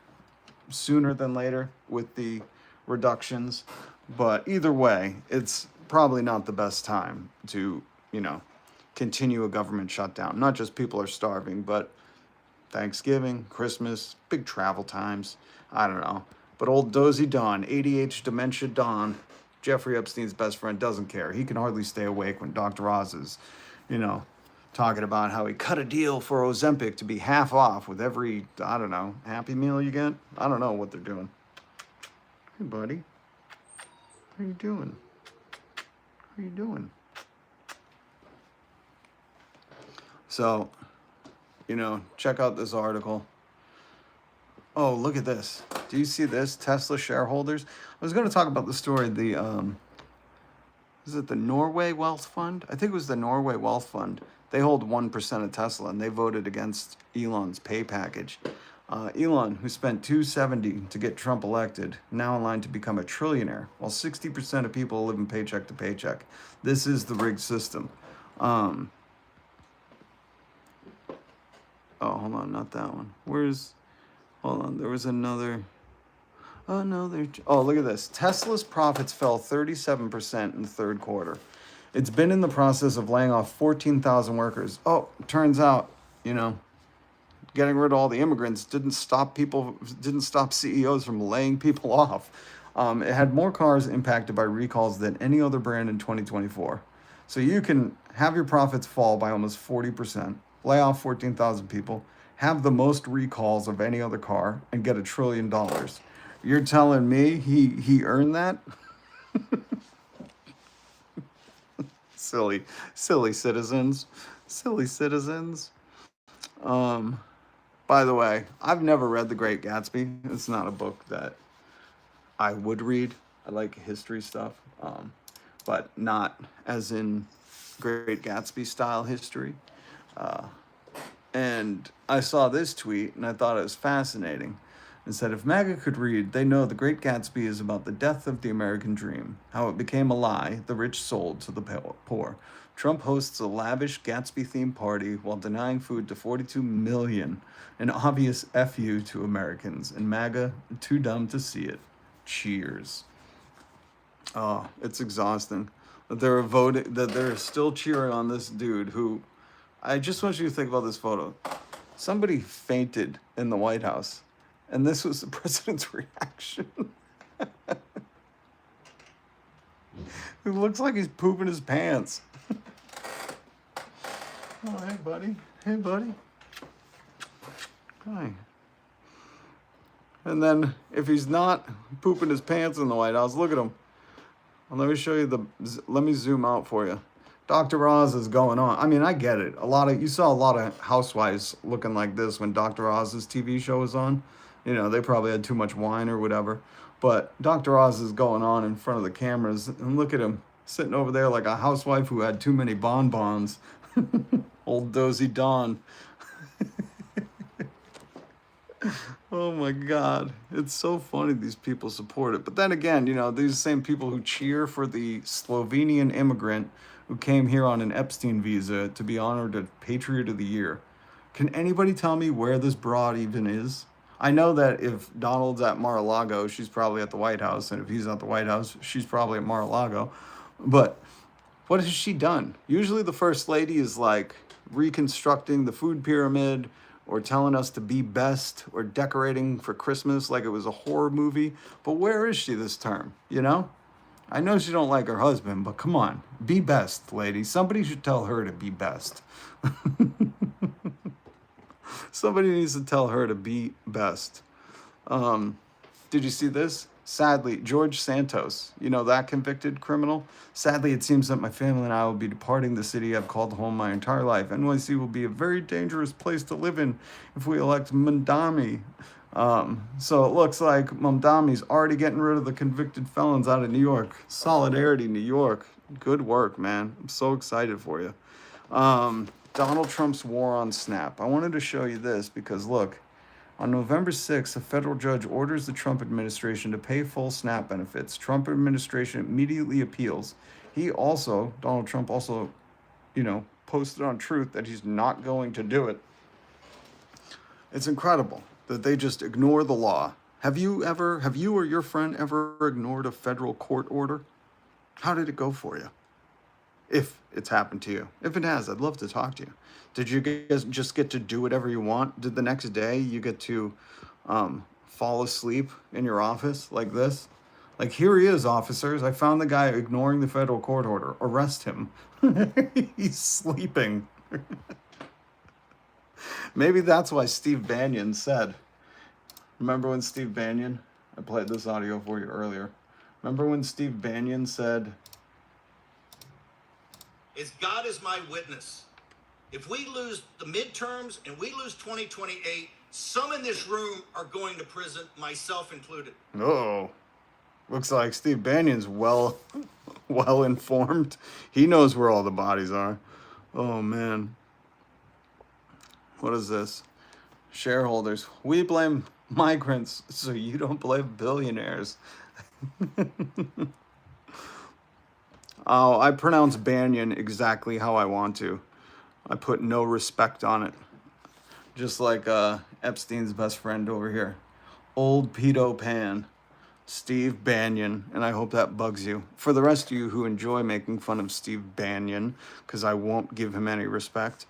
sooner than later with the reductions. But either way, it's probably not the best time to, continue a government shutdown. Not just people are starving, but Thanksgiving, Christmas, big travel times. I don't know. But old Dozy Don, ADH Dementia Don, Jeffrey Epstein's best friend, doesn't care. He can hardly stay awake when Dr. Oz is, talking about how he cut a deal for Ozempic to be half off with every, I don't know, Happy Meal you get. I don't know what they're doing. Hey, buddy. How you doing? How you doing? So, check out this article. Oh, look at this. Do you see this? Tesla shareholders. I was going to talk about the story. Is it the Norway Wealth Fund? I think it was the Norway Wealth Fund. They hold 1% of Tesla, and they voted against Elon's pay package. Elon, who spent $270 to get Trump elected, now in line to become a trillionaire, while 60% of people live in paycheck to paycheck. This is the rigged system. Oh, hold on, not that one. Hold on, there was another. Oh, no, look at this. Tesla's profits fell 37% in the third quarter. It's been in the process of laying off 14,000 workers. Oh, turns out, getting rid of all the immigrants didn't stop CEOs from laying people off. It had more cars impacted by recalls than any other brand in 2024. So you can have your profits fall by almost 40%, lay off 14,000 people, have the most recalls of any other car, and get $1 trillion. You're telling me he earned that? Silly citizens. Silly citizens. By the way, I've never read The Great Gatsby. It's not a book that I would read. I like history stuff, but not as in Great Gatsby style history. And I saw this tweet and I thought it was fascinating. It said, if MAGA could read, they know The Great Gatsby is about the death of the American dream, how it became a lie the rich sold to the poor. Trump hosts a lavish Gatsby-themed party while denying food to 42 million, an obvious FU to Americans, and MAGA too dumb to see it. Cheers. Oh, it's exhausting that they're still cheering on this dude who, I just want you to think about this photo. Somebody fainted in the White House. And this was the president's reaction. It looks like he's pooping his pants. Oh, hey, buddy. Hey, buddy. Hi. And then, if he's not pooping his pants in the White House, look at him. Well, let me show you let me zoom out for you. Dr. Oz is going on. I mean, I get it. You saw a lot of housewives looking like this when Dr. Oz's TV show was on. They probably had too much wine or whatever. But Dr. Oz is going on in front of the cameras. And look at him sitting over there like a housewife who had too many bonbons. Old Dozy Don. Oh my God. It's so funny these people support it. But then again, these same people who cheer for the Slovenian immigrant who came here on an Epstein visa to be honored as Patriot of the Year. Can anybody tell me where this broad even is? I know that if Donald's at Mar-a-Lago, she's probably at the White House. And if he's at the White House, she's probably at Mar-a-Lago. But what has she done? Usually the first lady is like reconstructing the food pyramid or telling us to be best or decorating for Christmas like it was a horror movie. But where is she this term, I know she don't like her husband, but come on, be best, lady. Somebody should tell her to be best. Somebody needs to tell her to be best. Did you see this? Sadly, George Santos, that convicted criminal? Sadly, it seems that my family and I will be departing the city I've called home my entire life. NYC will be a very dangerous place to live in if we elect Mamdani. So it looks like Mamdani's already getting rid of the convicted felons out of New York. Solidarity, New York. Good work, man. I'm so excited for you. Donald Trump's war on Snap. I wanted to show you this because, look, on November 6th, a federal judge orders the Trump administration to pay full SNAP benefits. Trump administration immediately appeals. Donald Trump also, posted on Truth that he's not going to do it. It's incredible that they just ignore the law. Have you or your friend ever ignored a federal court order? How did it go for you? If it's happened to you. If it has, I'd love to talk to you. Did you guys just get to do whatever you want? Did the next day you get to fall asleep in your office like this? Like, here he is, officers. I found the guy ignoring the federal court order. Arrest him. He's sleeping. Maybe that's why Steve Bannon said, remember when Steve Bannon, I played this audio for you earlier. Remember when Steve Bannon said, As God is my witness, if we lose the midterms and we lose 2028, some in this room are going to prison, myself included. oh, looks like Steve Bannon's well informed. He knows where all the bodies are. Oh, man. What is this? Shareholders, we blame migrants, so you don't blame billionaires. Oh, I pronounce Banyan exactly how I want to. I put no respect on it. Just like Epstein's best friend over here. Old Pedo Pan. Steve Bannon, and I hope that bugs you. For the rest of you who enjoy making fun of Steve Bannon, because I won't give him any respect,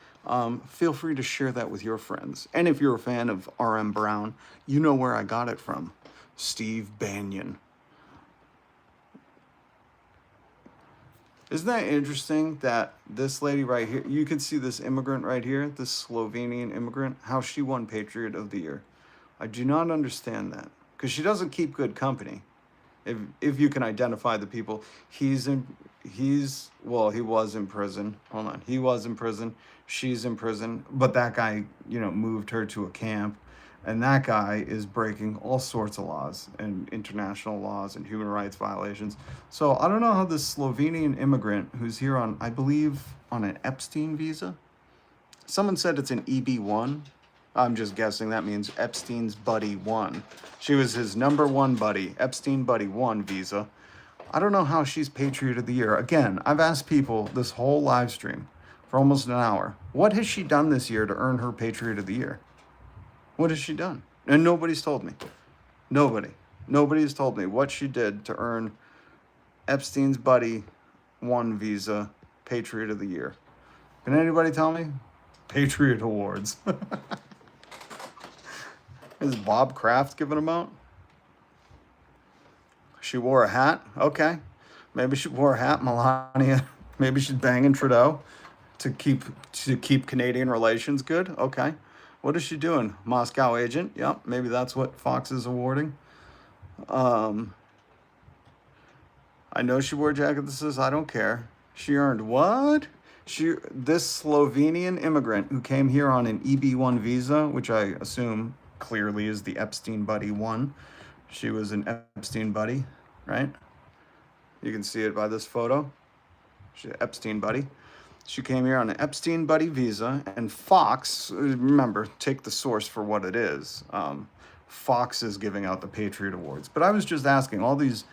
feel free to share that with your friends. And if you're a fan of R.M. Brown, you know where I got it from. Steve Bannon. Isn't that interesting that this lady right here, you can see this immigrant right here, this Slovenian immigrant, how she won Patriot of the Year. I do not understand that, because she doesn't keep good company. If you can identify the people, he was in prison. Hold on. He was in prison. She's in prison. But that guy, moved her to a camp. And that guy is breaking all sorts of laws and international laws and human rights violations. So I don't know how this Slovenian immigrant who's here on, I believe, on an Epstein visa. Someone said it's an EB1. I'm just guessing that means Epstein's buddy 1. She was his number 1 buddy, Epstein buddy 1 visa. I don't know how she's Patriot of the Year. Again, I've asked people this whole live stream for almost an hour. What has she done this year to earn her Patriot of the Year? What has she done? And nobody's told me. Nobody's told me what she did to earn Epstein's buddy 1 visa Patriot of the Year. Can anybody tell me? Patriot Awards. Is Bob Kraft giving them out? She wore a hat? Okay. Maybe she wore a hat, Melania. Maybe she's banging Trudeau to keep Canadian relations good. Okay. What is she doing? Moscow agent? Yep, maybe that's what Fox is awarding. I know she wore a jacket that says, I don't care. She earned what? This Slovenian immigrant who came here on an EB1 visa, which I assume clearly is the Epstein buddy 1. She was an Epstein buddy, right? You can see it by this photo. She's an Epstein buddy. She came here on an Epstein buddy visa, and Fox, remember, take the source for what it is. Fox is giving out the Patriot Awards. But I was just asking all these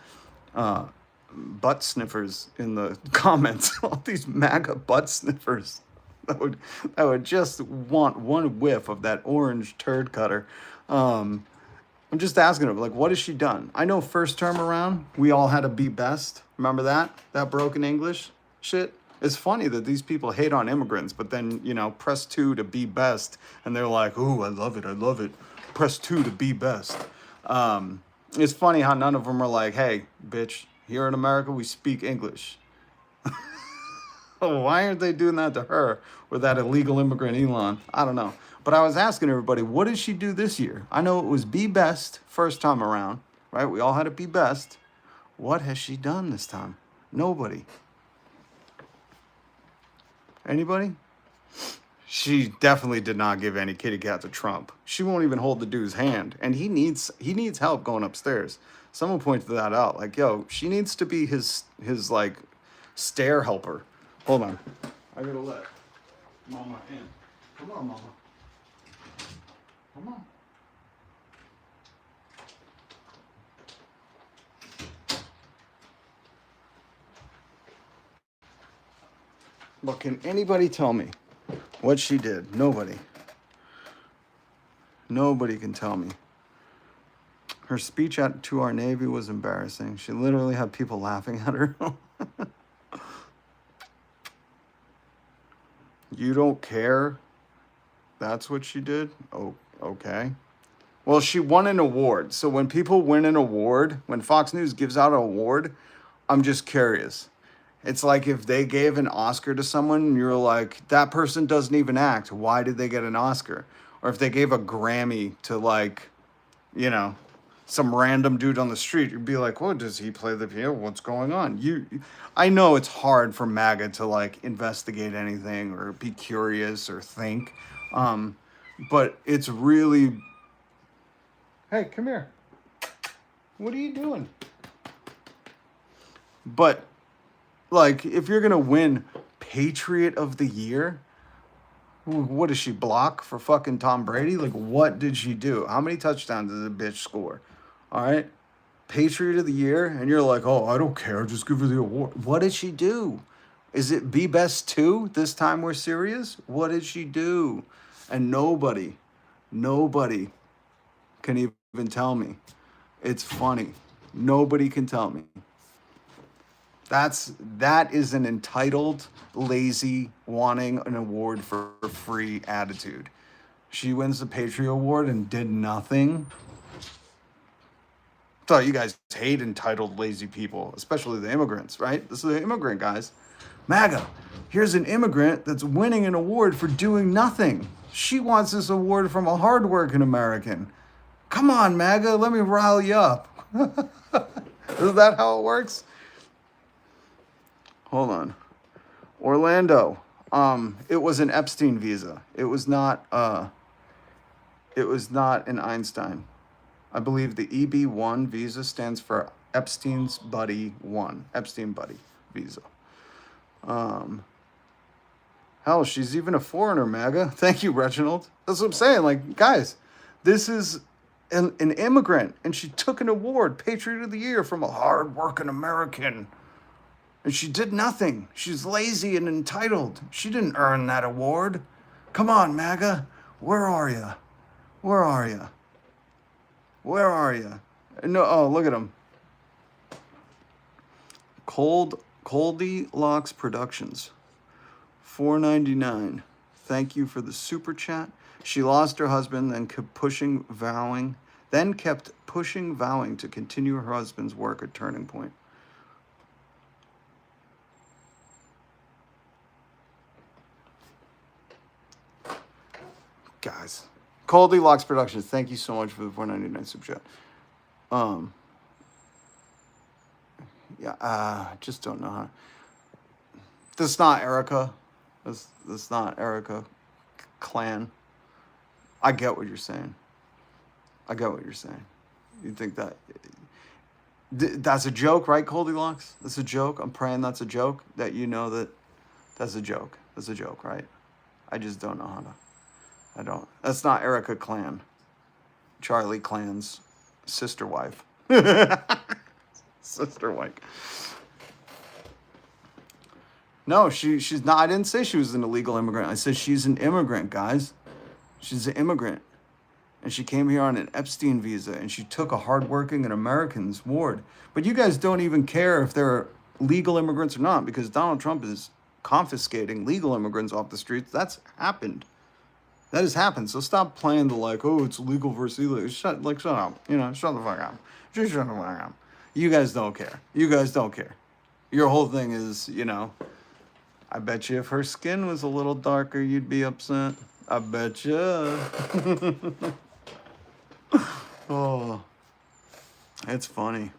butt sniffers in the comments, all these MAGA butt sniffers that would just want one whiff of that orange turd cutter. I'm just asking them, like, what has she done? I know first term around, we all had to be best. Remember that? That broken English shit? It's funny that these people hate on immigrants, but then, press 2 to be best. And they're like, ooh, I love it. Press 2 to be best. It's funny how none of them are like, hey, bitch, here in America, we speak English. Why aren't they doing that to her or that illegal immigrant Elon? I don't know. But I was asking everybody, what did she do this year? I know it was be best first time around, right? We all had to be best. What has she done this time? Nobody. Anybody? She definitely did not give any kitty cat to Trump. She won't even hold the dude's hand. And he needs help going upstairs. Someone pointed that out. Like, yo, she needs to be his like stair helper. Hold on. I gotta let Mama in. Come on, Mama. Come on. But can anybody tell me what she did? Nobody. Nobody can tell me. Her speech to our Navy was embarrassing. She literally had people laughing at her. You don't care? That's what she did? Oh, okay. Well, she won an award. So when people win an award, when Fox News gives out an award, I'm just curious. It's like if they gave an Oscar to someone and you're like, that person doesn't even act. Why did they get an Oscar? Or if they gave a Grammy to like, you know, some random dude on the street, you'd be like, "What does he play the piano? What's going on?" I know it's hard for MAGA to like investigate anything or be curious or think, but it's really. Hey, come here. What are you doing? But like, if you're gonna win Patriot of the Year, what does she block for fucking Tom Brady? Like, what did she do? How many touchdowns did the bitch score? All right. Patriot of the Year. And you're like, oh, I don't care. Just give her the award. What did she do? Is it Be Best 2? This time we're serious? What did she do? And nobody can even tell me. It's funny. Nobody can tell me. That is an entitled, lazy, wanting an award for free attitude. She wins the Patriot Award and did nothing. Thought you guys hate entitled, lazy people, especially the immigrants, right? This is the immigrant guys. MAGA, here's an immigrant that's winning an award for doing nothing. She wants this award from a hardworking American. Come on, MAGA, let me rile you up. Is that how it works? Hold on. Orlando. It was an Epstein visa. It was not an Einstein. I believe the EB1 visa stands for Epstein's Buddy 1. Epstein Buddy visa. Hell, she's even a foreigner, MAGA. Thank you, Reginald. That's what I'm saying. Like, guys, this is an immigrant, and she took an award, Patriot of the Year, from a hard-working American. And she did nothing. She's lazy and entitled. She didn't earn that award. Come on, MAGA. Where are you? Where are you? Where are you? No, oh, look at him. Coldy Locks Productions. $4.99. Thank you for the super chat. She lost her husband, then kept pushing, vowing to continue her husband's work at Turning Point. Guys, Coldy Locks Productions, thank you so much for the $4.99 super chat. Just don't know how. That's not Erica. That's not Erica Clan. I get what you're saying. You think that that's a joke, right, Coldy Locks? That's a joke. I'm praying that's a joke. That you know that that's a joke. That's a joke, right? I just don't know how to. I don't. That's not Erica Clan. Charlie Clan's sister wife. Sister wife. No, she's not. I didn't say she was an illegal immigrant. I said she's an immigrant, guys. She's an immigrant. And she came here on an Epstein visa, and she took a hardworking and American's award. But you guys don't even care if they're legal immigrants or not, because Donald Trump is confiscating legal immigrants off the streets. That's happened. That has happened. So stop playing the like, oh, it's legal versus illegal. Shut up. You know, shut the fuck up. Just shut the fuck up. You guys don't care. Your whole thing is, you know, I bet you if her skin was a little darker, you'd be upset. I bet you. Oh, it's funny.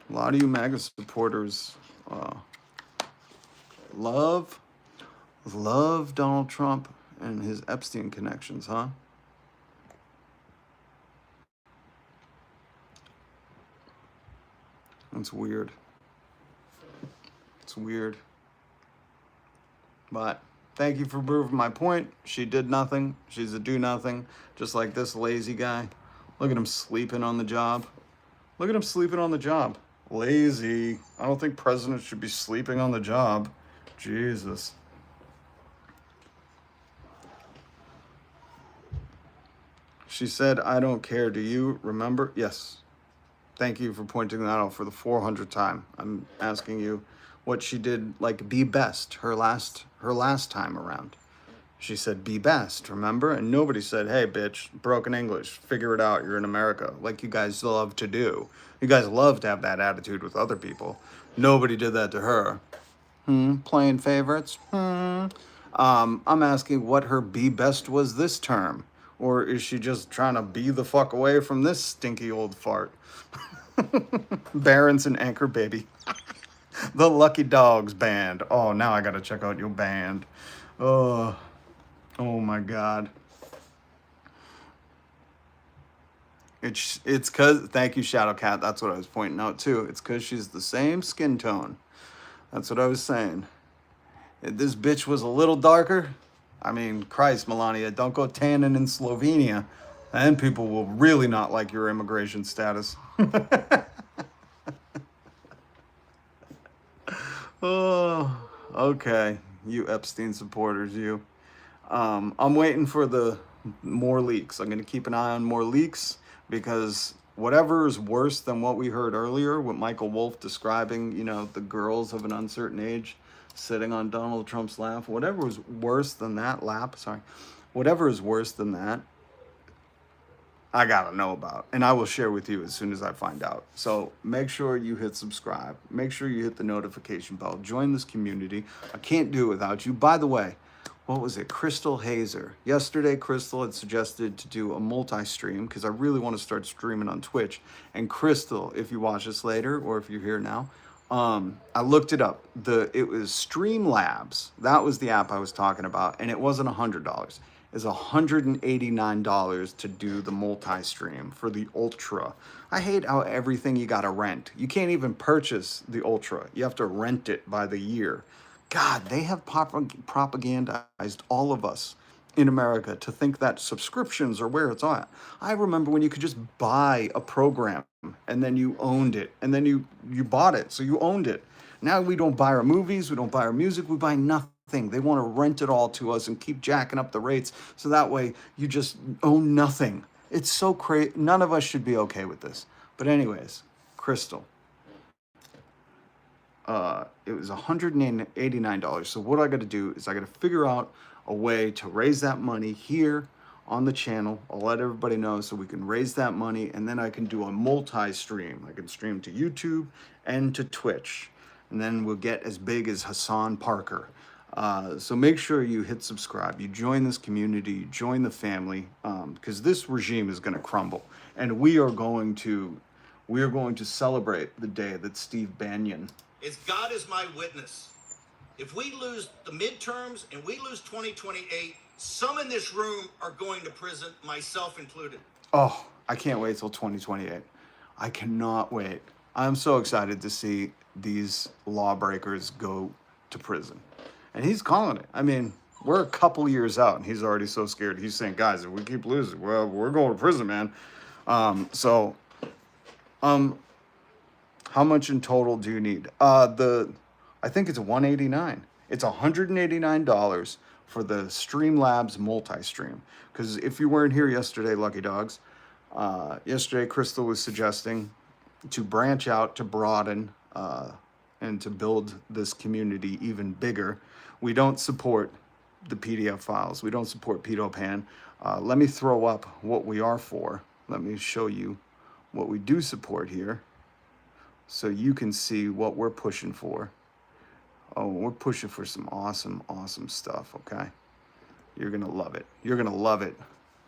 A lot of you MAGA supporters love Donald Trump and his Epstein connections, huh? That's weird. It's weird. But thank you for proving my point. She did nothing. She's a do-nothing, just like this lazy guy. Look at him sleeping on the job. Lazy. I don't think presidents should be sleeping on the job. Jesus. She said, I don't care. Do you remember? Yes. Thank you for pointing that out for the 400th time. I'm asking you what she did, like, be best her last time around. She said, be best, remember? And nobody said, hey, bitch, broken English, figure it out, you're in America, like you guys love to do. You guys love to have that attitude with other people. Nobody did that to her. Playing favorites? I'm asking what her be best was this term. Or is she just trying to be the fuck away from this stinky old fart? Barons and Anchor Baby. The Lucky Dogs Band. Oh, now I gotta check out your band. Oh my God. It's cause, thank you, Shadow Cat. That's what I was pointing out too. It's cause she's the same skin tone. That's what I was saying. If this bitch was a little darker, I mean, Christ, Melania, don't go tanning in Slovenia. Then people will really not like your immigration status. Oh, okay. You Epstein supporters, you. I'm waiting for the more leaks. I'm going to keep an eye on more leaks because whatever is worse than what we heard earlier with Michael Wolff describing, you know, the girls of an uncertain age sitting on Donald Trump's lap, whatever is worse than that, whatever is worse than that, I gotta know about, and I will share with you as soon as I find out. So make sure you hit subscribe. Make sure you hit the notification bell. Join this community. I can't do it without you. By the way, what was it? Crystal Hazer. Yesterday, Crystal had suggested to do a multi-stream because I really want to start streaming on Twitch. And Crystal, if you watch this later or if you're here now, I looked it up. It was Streamlabs. That was the app I was talking about, and it wasn't $100. Is $189 to do the multi-stream for the Ultra. I hate how everything you gotta rent. You can't even purchase the Ultra. You have to rent it by the year. God, they have propagandized all of us in America to think that subscriptions are where it's at. I remember when you could just buy a program and then you owned it, and then you bought it, so you owned it. Now we don't buy our movies, we don't buy our music, we buy nothing. They want to rent it all to us and keep jacking up the rates so that way you just own nothing. It's so crazy. None of us should be okay with this. But anyways, Crystal. It was $189. So what I got to do is I got to figure out a way to raise that money here on the channel. I'll let everybody know so we can raise that money, and then I can do a multi-stream. I can stream to YouTube and to Twitch, and then we'll get as big as Hassan Parker. So make sure you hit subscribe, you join this community, you join the family, because this regime is going to crumble, and we are going to celebrate the day that Steve Bannon. Is God is my witness. If we lose the midterms and we lose 2028, some in this room are going to prison, myself included. Oh, I can't wait till 2028. I cannot wait. I'm so excited to see these lawbreakers go to prison. And he's calling it. I mean, we're a couple years out, and he's already so scared. He's saying, guys, if we keep losing, well, we're going to prison, man. How much in total do you need? I think it's $189. It's $189 for the Streamlabs multi-stream. Because if you weren't here yesterday, Lucky Dogs, yesterday Crystal was suggesting to branch out, to broaden, and to build this community even bigger. We don't support the PDF files. We don't support Pedo Pan. Let me throw up what we are for. Let me show you what we do support here so you can see what we're pushing for. Oh, we're pushing for some awesome, awesome stuff, okay? You're going to love it. You're going to love it.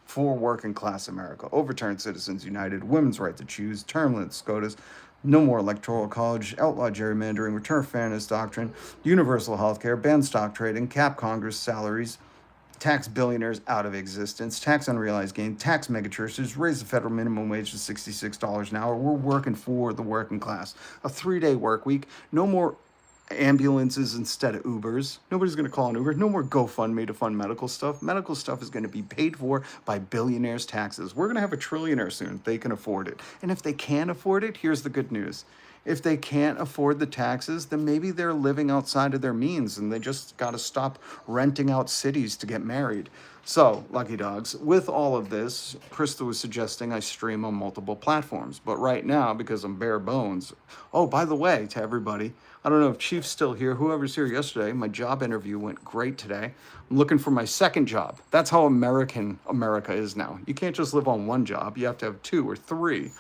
For working class America. Overturn Citizens United. Women's right to choose. Term limits SCOTUS. No more electoral college. Outlaw gerrymandering. Return fairness doctrine. Universal health care. Ban stock trading. Cap Congress salaries. Tax billionaires out of existence. Tax unrealized gain. Tax megachurches. Raise the federal minimum wage to $66 an hour. We're working for the working class. A 3-day work week. No more ambulances instead of Ubers. Nobody's going to call an Uber. No more GoFundMe to fund medical stuff. Medical stuff is going to be paid for by billionaires' taxes. We're going to have a trillionaire soon. They can afford it. And if they can't afford it, here's the good news. If they can't afford the taxes, then maybe they're living outside of their means and they just got to stop renting out cities to get married. So, lucky dogs, with all of this, Krista was suggesting I stream on multiple platforms. But right now, because I'm bare bones, oh, by the way, to everybody, I don't know if Chief's still here, whoever's here yesterday, my job interview went great today. I'm looking for my second job. That's how America is now. You can't just live on one job. You have to have 2 or 3.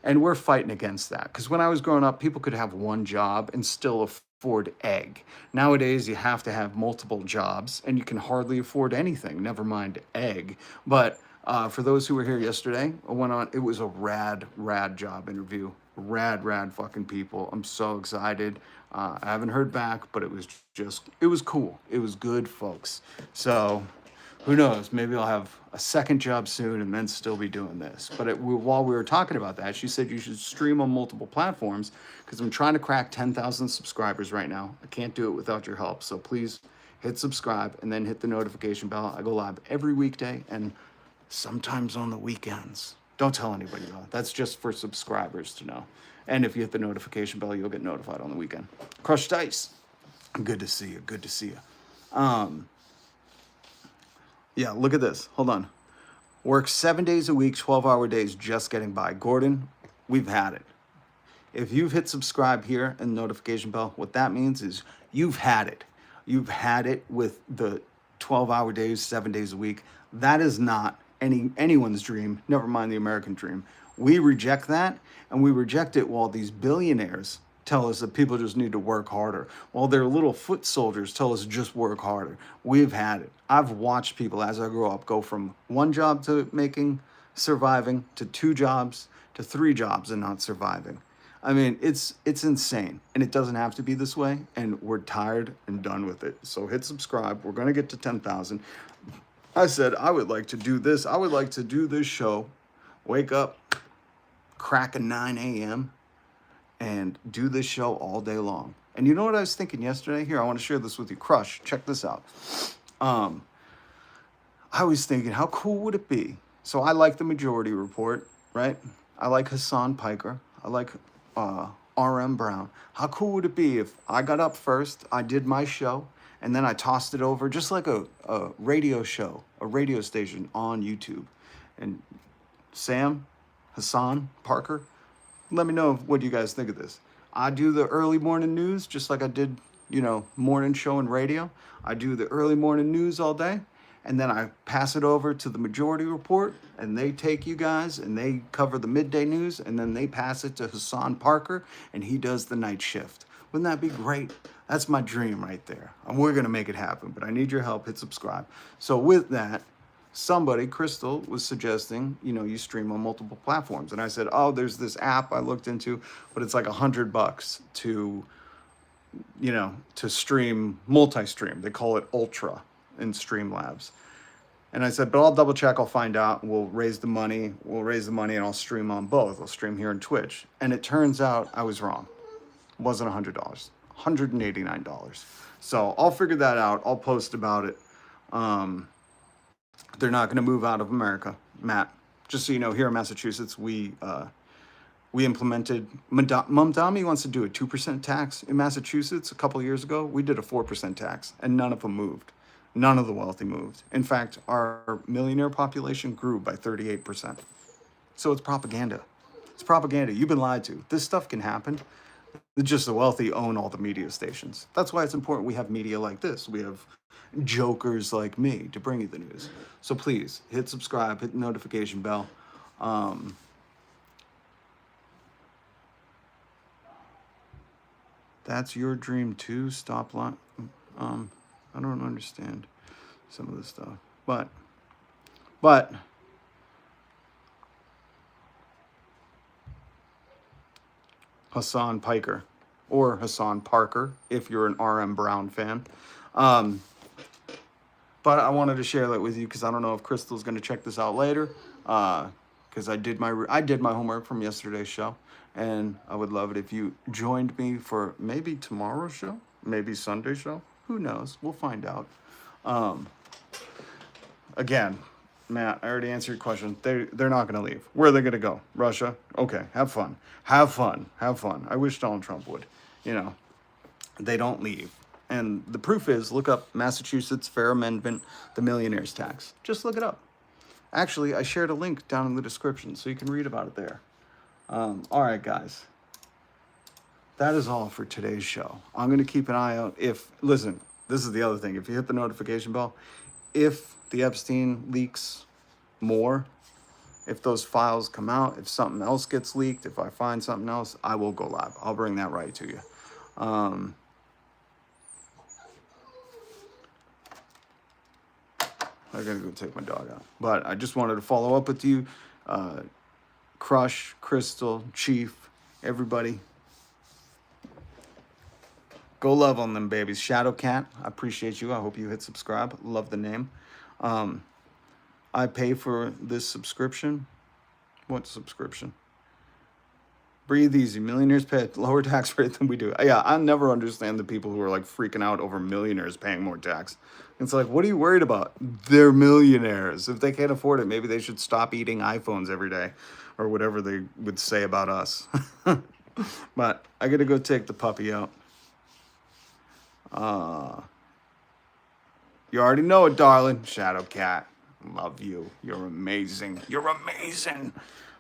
And we're fighting against that. Because when I was growing up, people could have one job and still afford egg. Nowadays, you have to have multiple jobs and you can hardly afford anything, never mind egg. But for those who were here yesterday, it was a rad job interview. Rad fucking people. I'm so excited. I haven't heard back, but it was cool. It was good, folks. So who knows? Maybe I'll have a second job soon and then still be doing this. But while we were talking about that, she said you should stream on multiple platforms because I'm trying to crack 10,000 subscribers right now. I can't do it without your help. So please hit subscribe and then hit the notification bell. I go live every weekday and sometimes on the weekends. Don't tell anybody though. That's just for subscribers to know. And if you hit the notification bell, you'll get notified on the weekend. Crushed Dice. Good to see you. Good to see you. Yeah, look at this. Hold on. Work 7 days a week, 12-hour days, just getting by. Gordon, we've had it. If you've hit subscribe here and notification bell, what that means is you've had it. You've had it with the 12-hour days, 7 days a week. That is not anyone's dream, never mind the American dream. We reject that, and we reject it while these billionaires tell us that people just need to work harder, while their little foot soldiers tell us to just work harder. We've had it. I've watched people as I grow up go from one job to surviving, to 2 jobs, to 3 jobs and not surviving. I mean, it's insane, and it doesn't have to be this way, and we're tired and done with it. So hit subscribe. We're going to get to 10,000. I said I would like to do this. I would like to do this show, wake up, crack a 9 a.m., and do this show all day long. And you know what I was thinking yesterday? Here, I want to share this with you. Crush, check this out. I was thinking, how cool would it be? So I like the Majority Report, right? I like Hassan Piker. I like R.M. Brown. How cool would it be if I got up first, I did my show, and then I tossed it over just like a radio show, a radio station on YouTube. And Sam, Hassan, Parker, let me know what you guys think of this. I do the early morning news just like I did, morning show and radio. I do the early morning news all day, and then I pass it over to the Majority Report, and they take you guys and they cover the midday news, and then they pass it to Hassan Parker, and he does the night shift. Wouldn't that be great? That's my dream right there. And we're going to make it happen, but I need your help. Hit subscribe. So with that, Crystal was suggesting, you stream on multiple platforms. And I said, oh, there's this app I looked into, but it's like $100 to, to stream, multi-stream. They call it Ultra in Streamlabs. And I said, but I'll double check, I'll find out, we'll raise the money and I'll stream on both. I'll stream here on Twitch. And it turns out I was wrong. It wasn't $100, $189. So I'll figure that out. I'll post about it. They're not going to move out of America, Matt. Just so you know, here in Massachusetts, we implemented. Mamdami wants to do a 2% tax in Massachusetts. A couple of years ago, we did a 4% tax, and none of them moved. None of the wealthy moved. In fact, our millionaire population grew by 38%. So it's propaganda. It's propaganda. You've been lied to. This stuff can happen. Just the wealthy own all the media stations. That's why it's important we have media like this. We have jokers like me to bring you the news. So please hit subscribe, hit the notification bell. That's your dream too. Stop line. I don't understand some of this stuff, but Hassan Piker or Hassan Parker if you're an R.M. Brown fan. But I wanted to share that with you because I don't know if Crystal's going to check this out later. because I did my homework from yesterday's show, and I would love it if you joined me for maybe tomorrow's show, maybe Sunday's show. Who knows? We'll find out. Again, Matt, I already answered your question. They're not going to leave. Where are they going to go? Russia? Okay, have fun. Have fun. Have fun. I wish Donald Trump would. You know, they don't leave. And the proof is, look up Massachusetts Fair Amendment, the Millionaires Tax. Just look it up. Actually, I shared a link down in the description, so you can read about it there. All right, guys. That is all for today's show. I'm going to keep an eye out. Listen, this is the other thing. If you hit the notification bell, if the Epstein leaks more, if those files come out, if something else gets leaked, if I find something else, I will go live. I'll bring that right to you. I gotta go take my dog out. But I just wanted to follow up with you. Crush, Crystal, Chief, everybody. Go love on them babies. Shadow Cat, I appreciate you. I hope you hit subscribe. Love the name. I pay for this subscription. What subscription? Breathe easy. Millionaires pay a lower tax rate than we do. Yeah, I never understand the people who are like freaking out over millionaires paying more tax. It's like, what are you worried about? They're millionaires. If they can't afford it, maybe they should stop eating iPhones every day or whatever they would say about us. But I gotta go take the puppy out. You already know it, darling. Shadow Cat. Love you. You're amazing. You're amazing.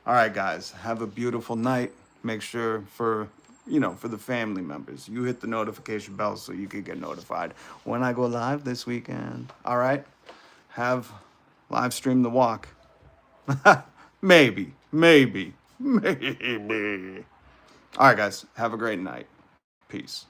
All right, guys. Have a beautiful night. Make sure for the family members, you hit the notification bell so you can get notified when I go live this weekend. All right? Have live stream the walk. Maybe. All right, guys. Have a great night. Peace.